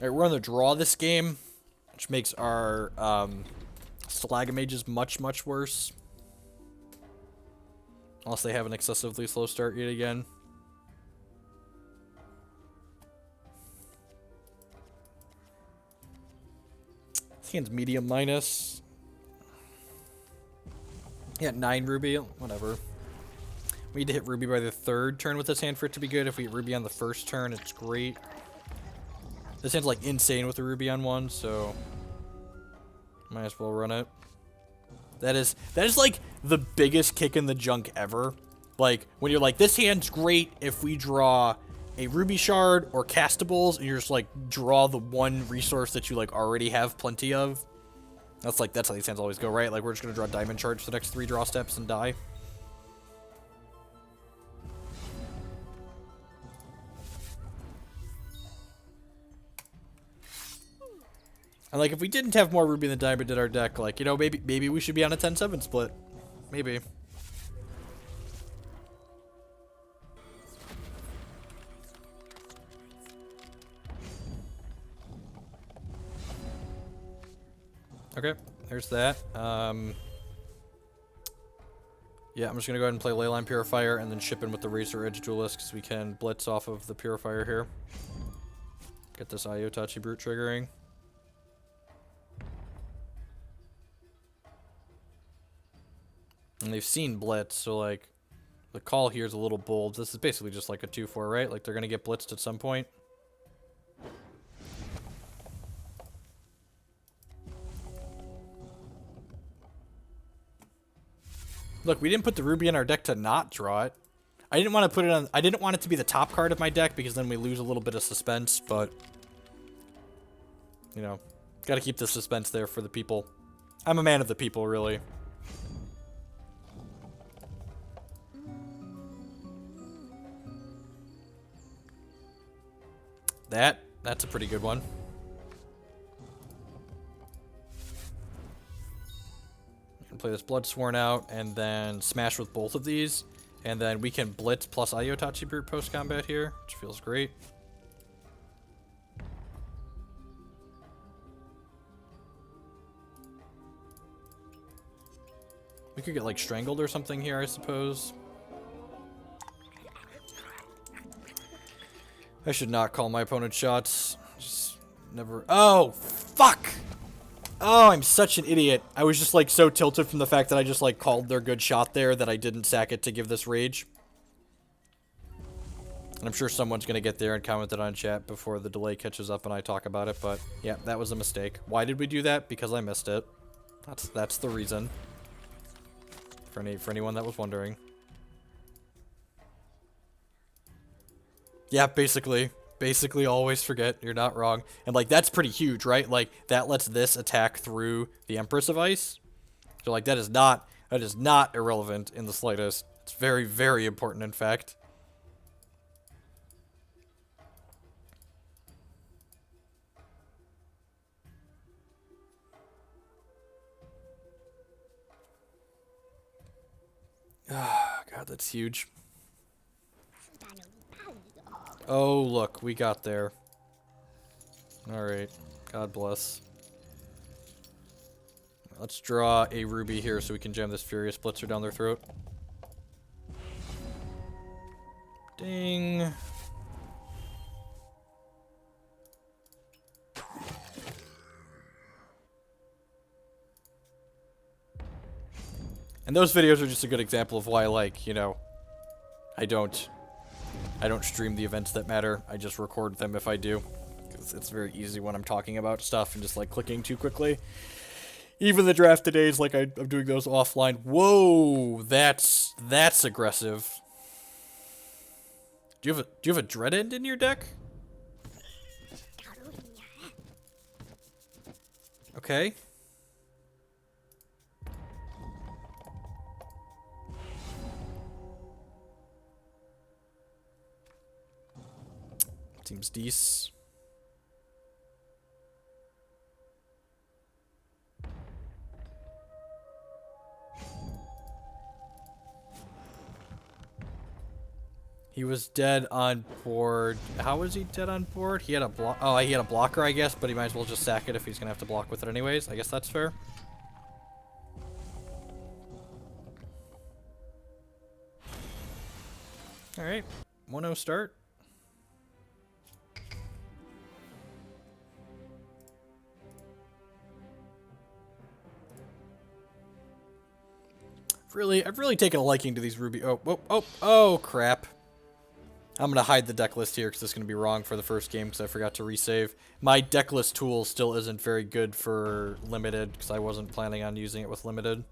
Alright, we're on the draw this game, which makes our Stalagmages much, much worse. Unless they have an excessively slow start yet again. This hand's medium minus. Yeah, 9 Ruby, whatever. We need to hit Ruby by the 3rd turn with this hand for it to be good. If we hit Ruby on the 1st turn, it's great. This hand's like insane with the Ruby on 1, so might as well run it. That is like the biggest kick in the junk ever. Like, when you're like, this hand's great if we draw a Ruby Shard or Castables, and you're just like, draw the one resource that you like already have plenty of. That's how these hands always go, right? Like, we're just gonna draw Diamond Charge the next 3 draw steps and die. And like, if we didn't have more Ruby than Diamond in our deck, like, you know, maybe we should be on a 10-7 split. Maybe. Okay, there's that. Yeah, I'm just gonna go ahead and play Leyline Purifier and then ship in with the Razor Edge Duelist because we can blitz off of the Purifier here. Get this Iotachi Brute triggering. And they've seen blitz, so like the call here is a little bold. This is basically just like a 2-4, right? Like they're gonna get blitzed at some point. Look, we didn't put the Ruby in our deck to not draw it. I didn't want to put it on. I didn't want it to be the top card of my deck because then we lose a little bit of suspense. But you know, got to keep the suspense there for the people. I'm a man of the people, really. That's a pretty good one. Play this Bloodsworn out, and then smash with both of these, and then we can blitz plus Iotachi Brute post-combat here, which feels great. We could get, like, strangled or something here, I suppose. I should not call my opponent's shots. Just never... Oh, fuck! Oh, I'm such an idiot. I was just, like, so tilted from the fact that I just, like, called their good shot there that I didn't sack it to give this rage. And I'm sure someone's gonna get there and comment it on chat before the delay catches up and I talk about it, but yeah, that was a mistake. Why did we do that? Because I missed it. That's the reason. For anyone that was wondering. Yeah, basically always forget. You're not wrong. And, like, that's pretty huge, right? Like, that lets this attack through the Empress of Ice. So, like, that is not irrelevant in the slightest. It's very, very important, in fact. Ah, God, that's huge. Oh, look, we got there. Alright, God bless. Let's draw a Ruby here so we can jam this Furious Blitzer down their throat. Ding. And those videos are just a good example of why, like, you know, I don't stream the events that matter. I just record them if I do. Because it's very easy when I'm talking about stuff and just, like, clicking too quickly. Even the drafted days, like, I'm doing those offline. Whoa, that's aggressive. Do you have a Dread End in your deck? Okay. Seems decent. He was dead on board. How was he dead on board? He had a block. Oh, he had a blocker, I guess, but he might as well just sack it if he's gonna have to block with it anyways. I guess that's fair. All right, 1-0 start. I've really taken a liking to these Ruby. Oh, crap. I'm going to hide the deck list here because it's going to be wrong for the first game because I forgot to resave. My deck list tool still isn't very good for limited because I wasn't planning on using it with limited.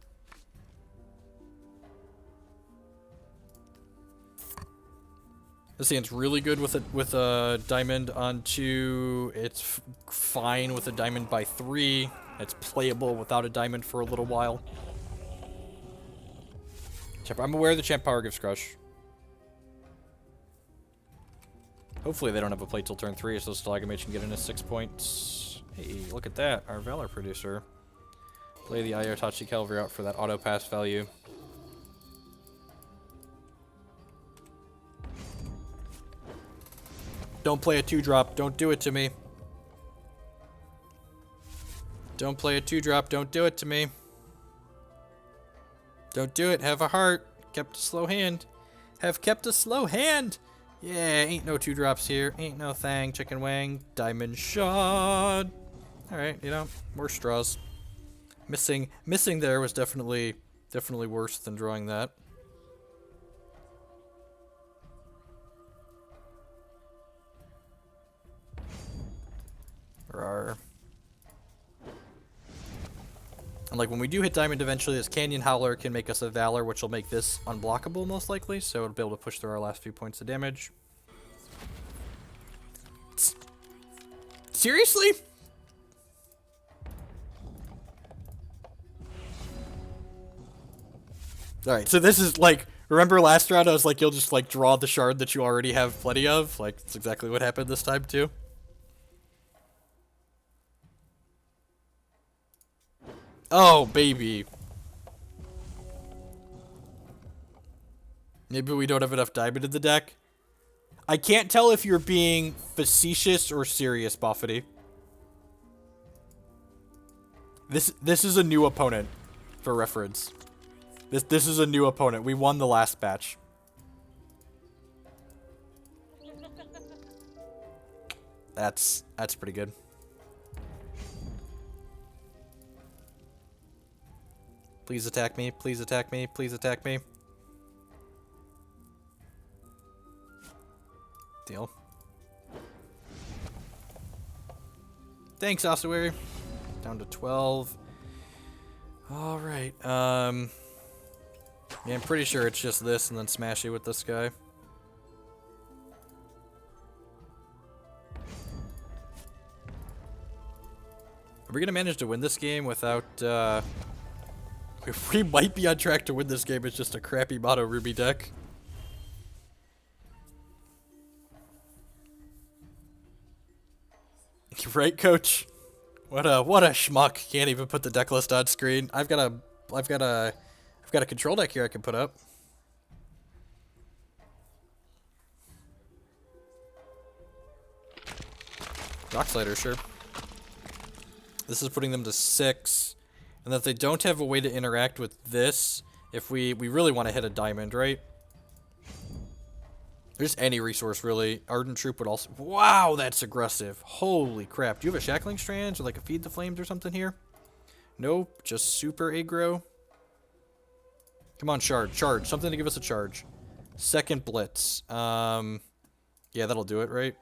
This hand's really good with a diamond on 2. It's fine with a diamond by 3. It's playable without a diamond for a little while. I'm aware the champ power gives crush. Hopefully they don't have a play till turn 3, so Stalagmate can get in his 6 points. Hey, look at that, our Valor producer. Play the Ayatachi Cavalry out for that auto pass value. Don't play a 2-drop, don't do it to me. Don't play a 2-drop, don't do it to me. Don't do it, have a heart. Kept a slow hand. Have kept a slow hand. Yeah, ain't no 2-drops here. Ain't no thang, chicken wang, diamond shot. Alright, you know, more straws. Missing there was definitely worse than drawing that. Rawr. And like when we do hit diamond eventually, this Canyon Howler can make us a Valor, which will make this unblockable most likely, so it'll be able to push through our last few points of damage. Seriously? Alright, so this is like, remember last round I was like, you'll just like draw the shard that you already have plenty of? Like, that's exactly what happened this time too. Oh, baby. Maybe we don't have enough diamond in the deck. I can't tell if you're being facetious or serious, Boffety. This is a new opponent, for reference. This is a new opponent. We won the last batch. That's pretty good. Please attack me, please attack me, please attack me. Deal. Thanks, Ossuary. Down to 12. Alright, yeah, I'm pretty sure it's just this and then Smashy with this guy. Are we gonna manage to win this game without, we might be on track to win this game, it's just a crappy Mono Ruby deck. Right, coach? What a schmuck. Can't even put the deck list on screen. I've got a control deck here I can put up. Rock Slider, sure. This is putting them to 6. And that they don't have a way to interact with this if we really want to hit a diamond, right? There's any resource, really. Ardent Troop would also... Wow, that's aggressive. Holy crap. Do you have a Shackling Strands or like a Feed the Flames or something here? Nope, just super aggro. Come on, charge. Something to give us a charge. Second Blitz. Yeah, that'll do it, right?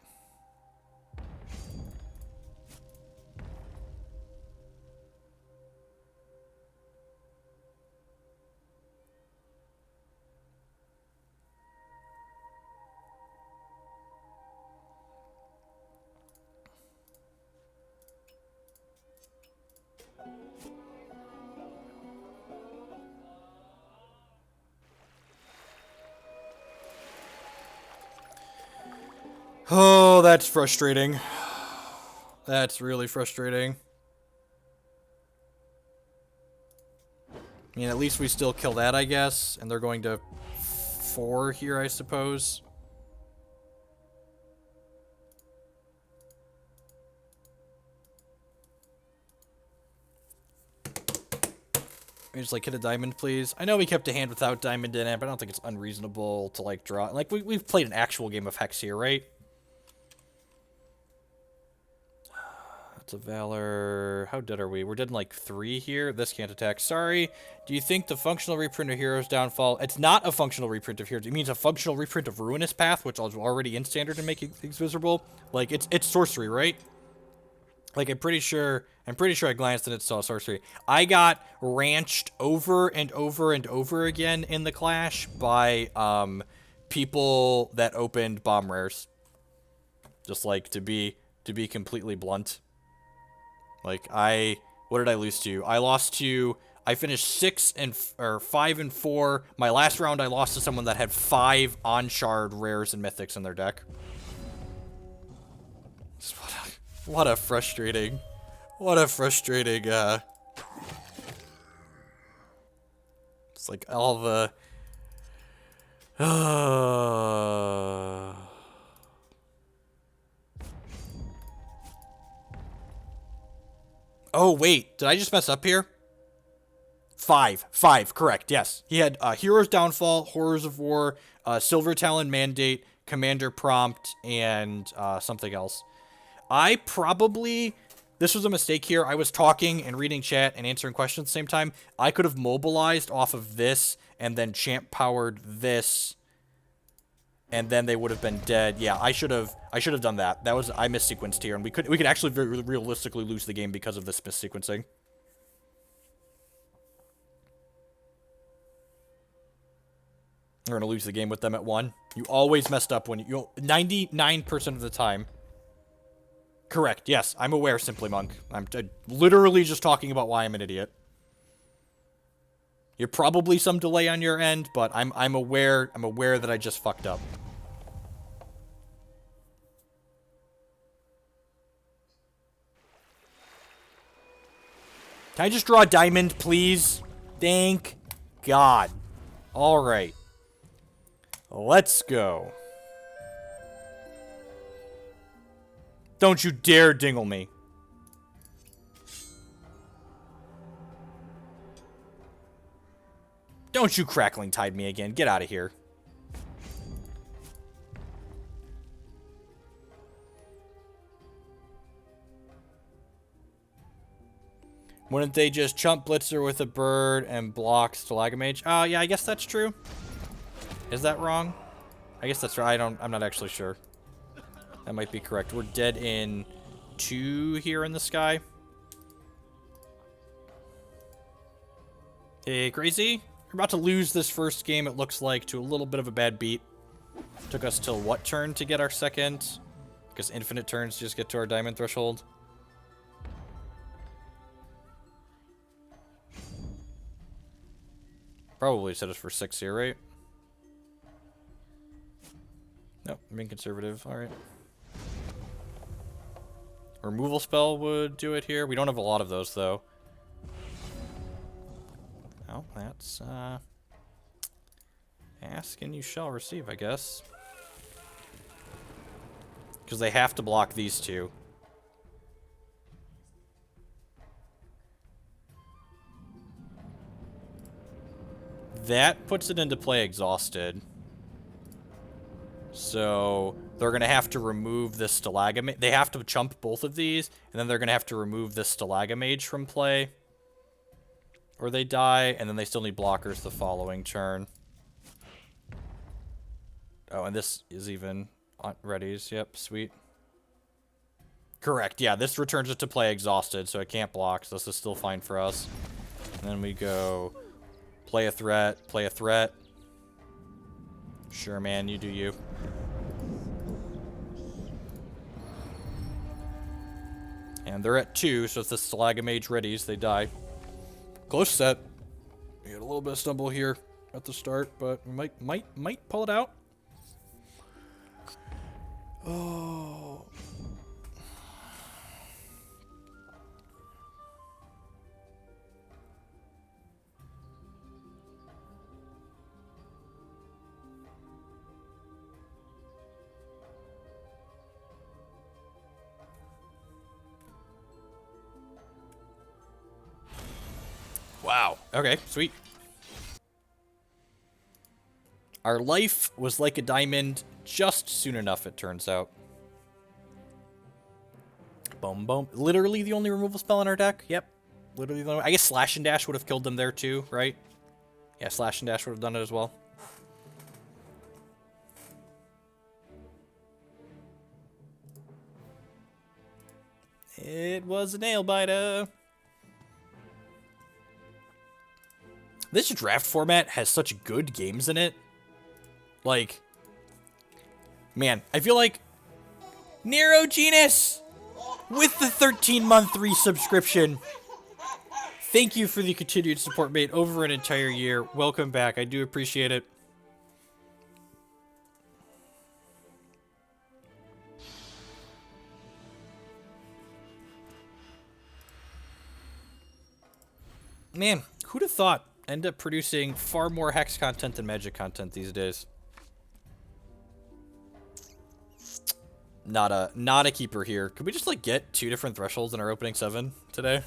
Oh, that's frustrating. That's really frustrating. I mean, at least we still kill that, I guess. And they're going to 4 here, I suppose. We just like hit a diamond, please. I know we kept a hand without diamond in it, but I don't think it's unreasonable to like draw. Like we've played an actual game of Hex here, right? That's a Valor. How dead are we? We're dead in like 3 here. This can't attack. Sorry. Do you think the functional reprint of Heroes Downfall? It's not a functional reprint of Heroes. It means a functional reprint of Ruinous Path, which is already in standard and making things visible. Like it's sorcery, right? Like I'm pretty sure I glanced and it saw sorcery. I got ranched over and over and over again in the Clash by people that opened bomb rares. Just like to be completely blunt. Like what did I lose to? I finished 5 and 4. My last round I lost to someone that had 5 on-shard rares and mythics in their deck. What a frustrating, it's like all the, oh, wait, did I just mess up here? 5, correct, yes. He had Heroes Downfall, Horrors of War, Silver Talon Mandate, Commander Prompt, and something else. This was a mistake here. I was talking and reading chat and answering questions at the same time. I could have mobilized off of this and then champ powered this, and then they would have been dead. Yeah, I should have done that. I missequenced here, and we could actually very realistically lose the game because of this missequencing. We're gonna lose the game with them at 1. You always messed up when you 99% of the time. Correct, yes. I'm aware, Simply Monk. I'm literally just talking about why I'm an idiot. You're probably some delay on your end, but I'm aware that I just fucked up. Can I just draw a diamond, please? Thank God. Alright. Let's go. Don't you dare dingle me. Don't you Crackling Tide me again. Get out of here. Wouldn't they just chump Blitzer with a bird and block Stalagamage? Oh, yeah, I guess that's true. Is that wrong? I guess that's right. I'm not actually sure. That might be correct. We're dead in 2 here in the sky. Hey, Crazy. We're about to lose this first game, it looks like, to a little bit of a bad beat. Took us till what turn to get our second? Because infinite turns just get to our diamond threshold. Probably set us for 6 here, right? Nope, I'm being conservative. Alright. Removal spell would do it here. We don't have a lot of those, though. Well, that's, ask and you shall receive, I guess. Because they have to block these 2. That puts it into play exhausted. So they're going to have to remove this Stalagamage. They have to chump both of these, and then they're going to have to remove this Stalagamage from play. Or they die, and then they still need blockers the following turn. Oh, and this is even on readies. Yep, sweet. Correct, yeah, this returns it to play exhausted, so it can't block, so this is still fine for us. And then we go play a threat, play a threat. Sure, man, you do you. And they're at 2, so if the Stalagamage readies, they die. Close set. We had a little bit of stumble here at the start, but we might pull it out. Oh. Wow. Okay, sweet. Our life was like a diamond just soon enough, it turns out. Boom, boom. Literally the only removal spell in our deck. Yep. Literally the only... I guess Slash and Dash would have killed them there too, right? Yeah, Slash and Dash would have done it as well. It was a nail biter. This draft format has such good games in it. Like, man, I feel like Neurogenus with the 13-month resubscription. Thank you for the continued support, mate, over an entire year. Welcome back. I do appreciate it. Man, who'd have thought? End up producing far more Hex content than Magic content these days. Not a keeper here. Could we just like get 2 different thresholds in our opening 7 today?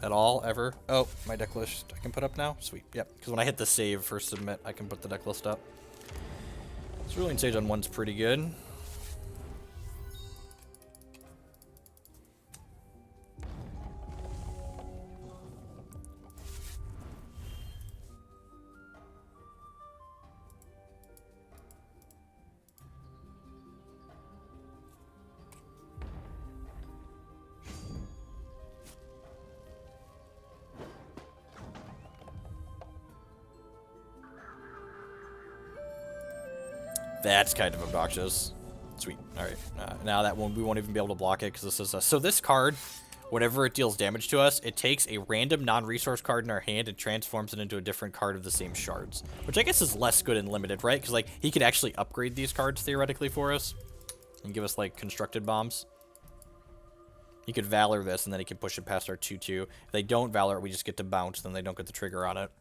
At all, ever? Oh, my deck list I can put up now? Sweet, yep. Because when I hit the save for submit, I can put the deck list up. Cerulean Sage on 1's pretty good. That's kind of obnoxious. Sweet. All right. Now that one, we won't even be able to block it because this is a... So this card, whenever it deals damage to us, it takes a random non-resource card in our hand and transforms it into a different card of the same shards. Which I guess is less good and limited, right? Because, like, he could actually upgrade these cards theoretically for us and give us, like, constructed bombs. He could Valor this, and then he can push it past our 2-2. If they don't Valor it, we just get to bounce, then they don't get the trigger on it.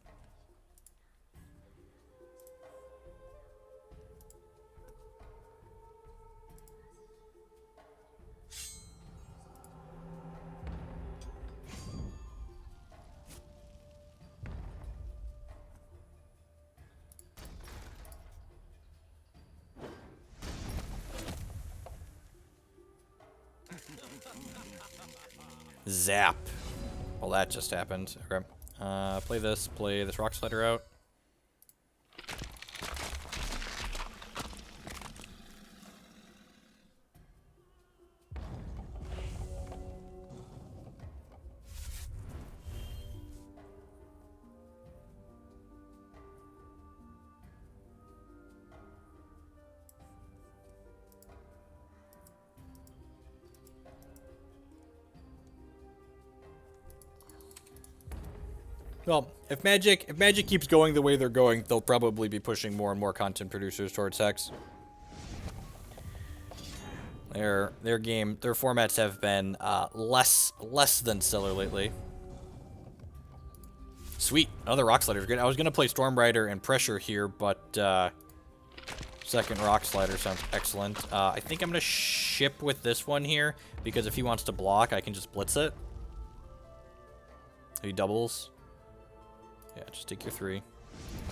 Zap. Well, that just happened. Okay. Play this Rock Slider out. Well, if Magic keeps going the way they're going, they'll probably be pushing more and more content producers towards Hex. Their formats have been less than stellar lately. Sweet, another Rock Slider is good. I was gonna play Storm Rider and Pressure here, but second Rock Slider sounds excellent. I think I'm gonna ship with this one here because if he wants to block, I can just blitz it. He doubles. Yeah, just take your 3.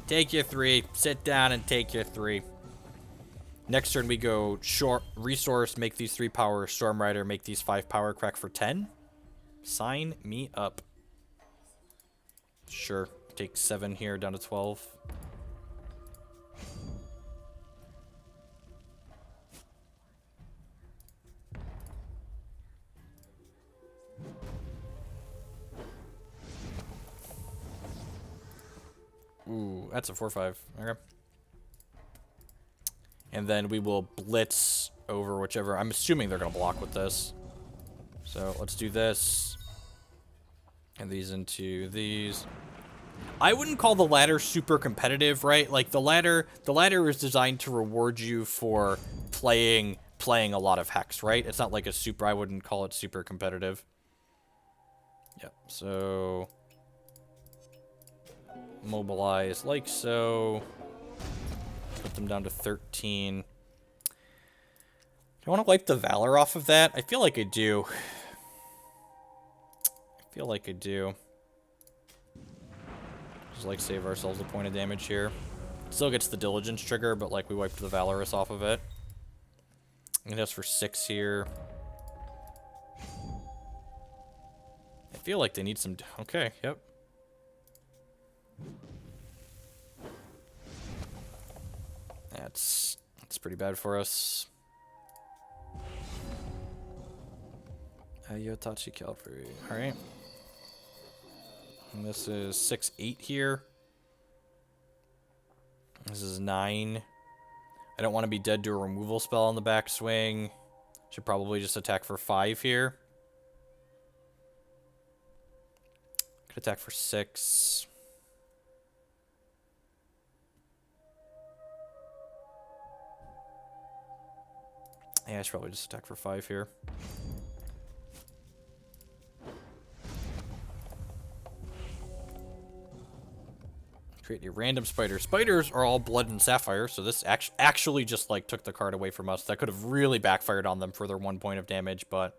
Take your 3. Sit down and take your 3. Next turn we go short resource, make these 3 power, Storm Rider, make these 5 power, crack for 10. Sign me up. Sure. Take 7 here, down to 12. Ooh, that's a 4/5. Okay. And then we will blitz over whichever. I'm assuming they're going to block with this. So let's do this. And these into these. I wouldn't call the ladder super competitive, right? Like the ladder is designed to reward you for playing a lot of Hex, right? It's not like a super, I wouldn't call it super competitive. Yep, so mobilize like so. Put them down to 13. Do I want to wipe the Valor off of that? I feel like I do. Just like save ourselves a point of damage here. Still gets the Diligence trigger, but like we wiped the Valorous off of it. And that's for 6 here. I feel like they need some... Okay, yep. That's pretty bad for us. Yotachi Calvary. Alright. And this is 6-8 here. This is 9. I don't want to be dead to a removal spell on the backswing. Should probably just attack for 5 here. Could attack for 6. Yeah, I should probably just attack for 5 here. Create a random spider. Spiders are all blood and sapphire, so this actually just like took the card away from us. That could have really backfired on them for their 1 point of damage, but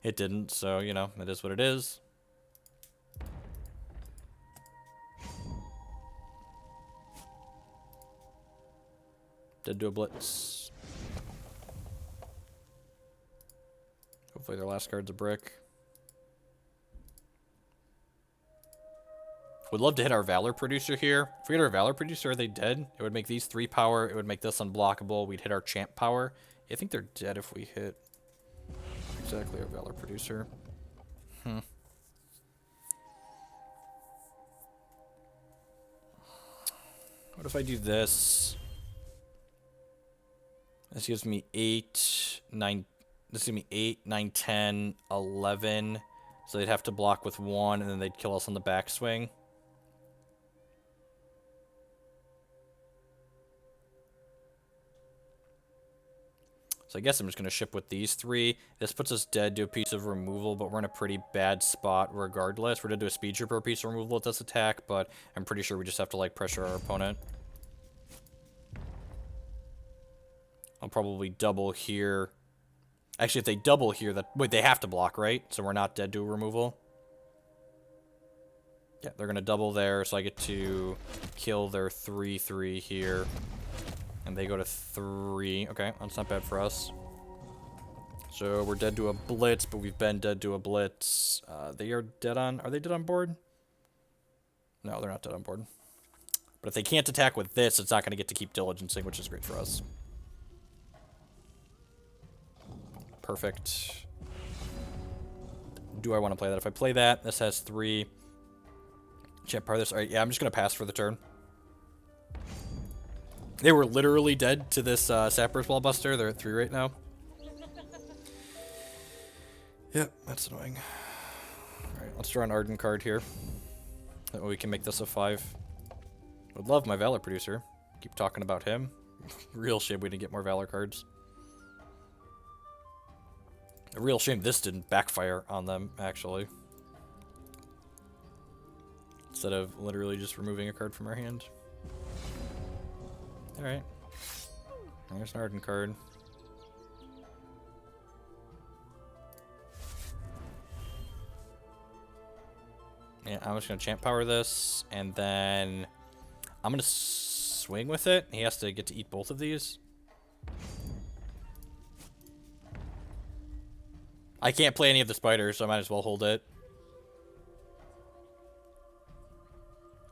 it didn't. So, you know, it is what it is. Dead to a blitz. Hopefully their last card's a brick. Would love to hit our Valor Producer here. If we hit our Valor Producer, are they dead? It would make these 3 power. It would make this unblockable. We'd hit our Champ power. I think they're dead if we hit exactly our Valor Producer. What if I do this? This gives me 8, 9... This gives me 8, 9, 10, 11. So they'd have to block with 1, and then they'd kill us on the backswing. So I guess I'm just going to ship with these 3. This puts us dead to a piece of removal, but we're in a pretty bad spot regardless. We're going to do a Speed Trooper piece of removal with this attack, but I'm pretty sure we just have to like pressure our opponent. I'll probably double here. Actually, if they double here, wait, they have to block, right? So we're not dead to a removal. Yeah, they're going to double there, so I get to kill their 3/3 here. And they go to 3. Okay, that's not bad for us. So we're dead to a blitz, but we've been dead to a blitz. They are dead on... Are they dead on board? No, they're not dead on board. But if they can't attack with this, it's not going to get to keep diligencing, which is great for us. Perfect. Do I want to play that? If I play that, this has 3. Champ power this. Alright, yeah, I'm just going to pass for the turn. They were literally dead to this Sapper's Wallbuster. They're at 3 right now. Yep, that's annoying. Alright, let's draw an Arden card here. That way we can make this a 5. Would love my Valor Producer. Keep talking about him. Real shame we didn't get more Valor cards. A real shame this didn't backfire on them, actually. Instead of literally just removing a card from our hand. Alright. There's an Arden card. Yeah, I'm just going to Champ Power this, and then I'm going to swing with it. He has to get to eat both of these. I can't play any of the spiders, so I might as well hold it.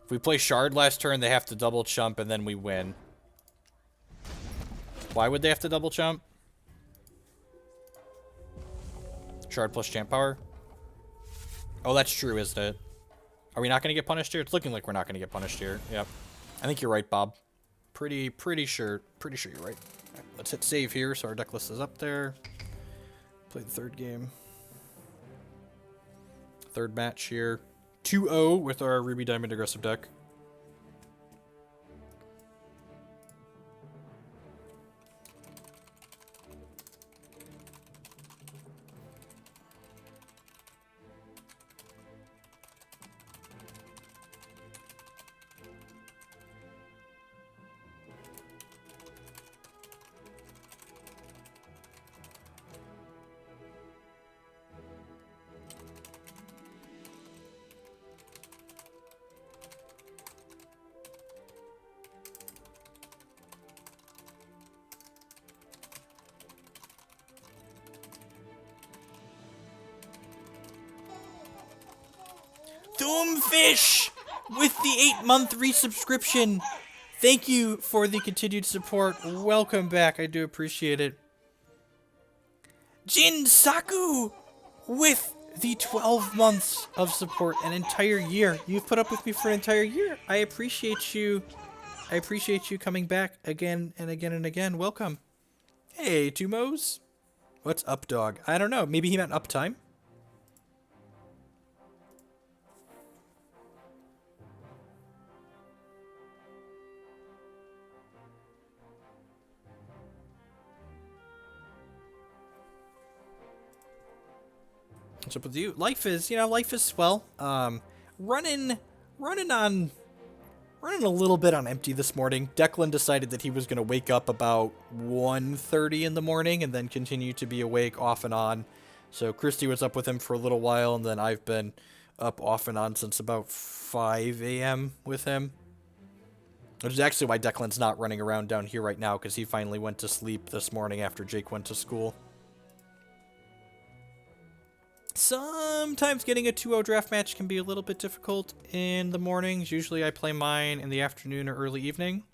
If we play Shard last turn, they have to double chump, and then we win. Why would they have to double chump? Shard plus Champ Power? Oh, that's true, isn't it? Are we not going to get punished here? It's looking like we're not going to get punished here. Yep. I think you're right, Bob. Pretty sure you're right. All right. Let's hit save here so our deck list is up there. Play the 3rd game. 3rd match here. 2-0 with our Ruby Diamond aggressive deck. Fish with the 8-month resubscription. Thank you for the continued support. Welcome back. I do appreciate it. Jin Saku with the 12 months of support, an entire year. You've put up with me for an entire year. I appreciate you. I appreciate you coming back again and again and again. Welcome. Hey, Tumos. What's up, dog? I don't know. Maybe he meant uptime. What's up with you? Life is swell. Running a little bit on empty this morning. Declan decided that he was going to wake up about 1:30 in the morning and then continue to be awake off and on. So Christy was up with him for a little while, and then I've been up off and on since about 5 a.m. with him. Which is actually why Declan's not running around down here right now, because he finally went to sleep this morning after Jake went to school. Sometimes getting a 2-0 draft match can be a little bit difficult in the mornings. Usually I play mine in the afternoon or early evening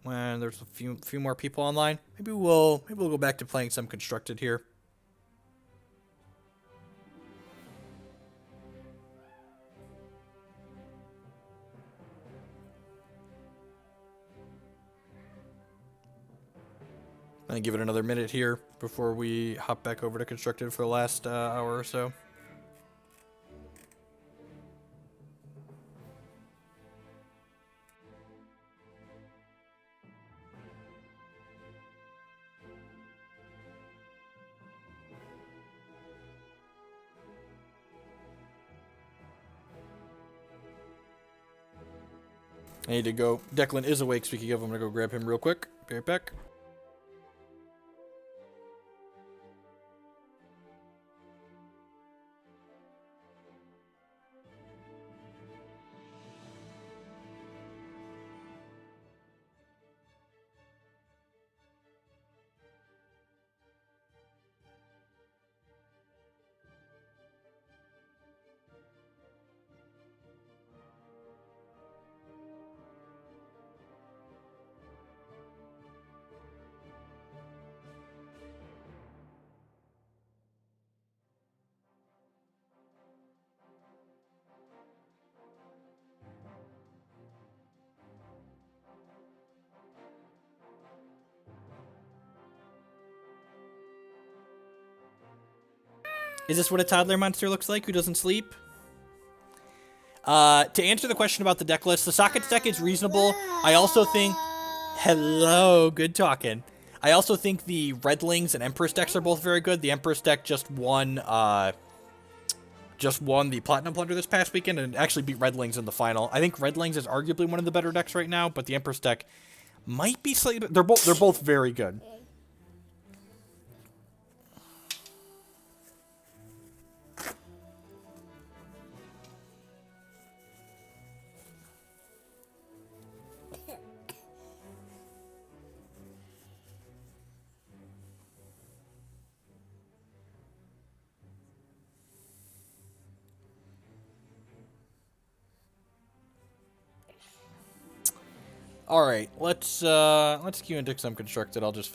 when there's a few more people online. Maybe we'll go back to playing some Constructed here. I'm gonna give it another minute here before we hop back over to Constructed for the last hour or so. I need to go. Declan is awake, speaking of. I'm gonna go grab him real quick. Be right back. Is this what a toddler monster looks like who doesn't sleep? To answer the question about the deck list, the Sockets deck is reasonable. I also think... Hello, good talking. I also think the Redlings and Empress decks are both very good. The Empress deck just won the Platinum Plunder this past weekend and actually beat Redlings in the final. I think Redlings is arguably one of the better decks right now, but the Empress deck might be slightly... They're both very good. All right, let's queue into some Constructed. I'll just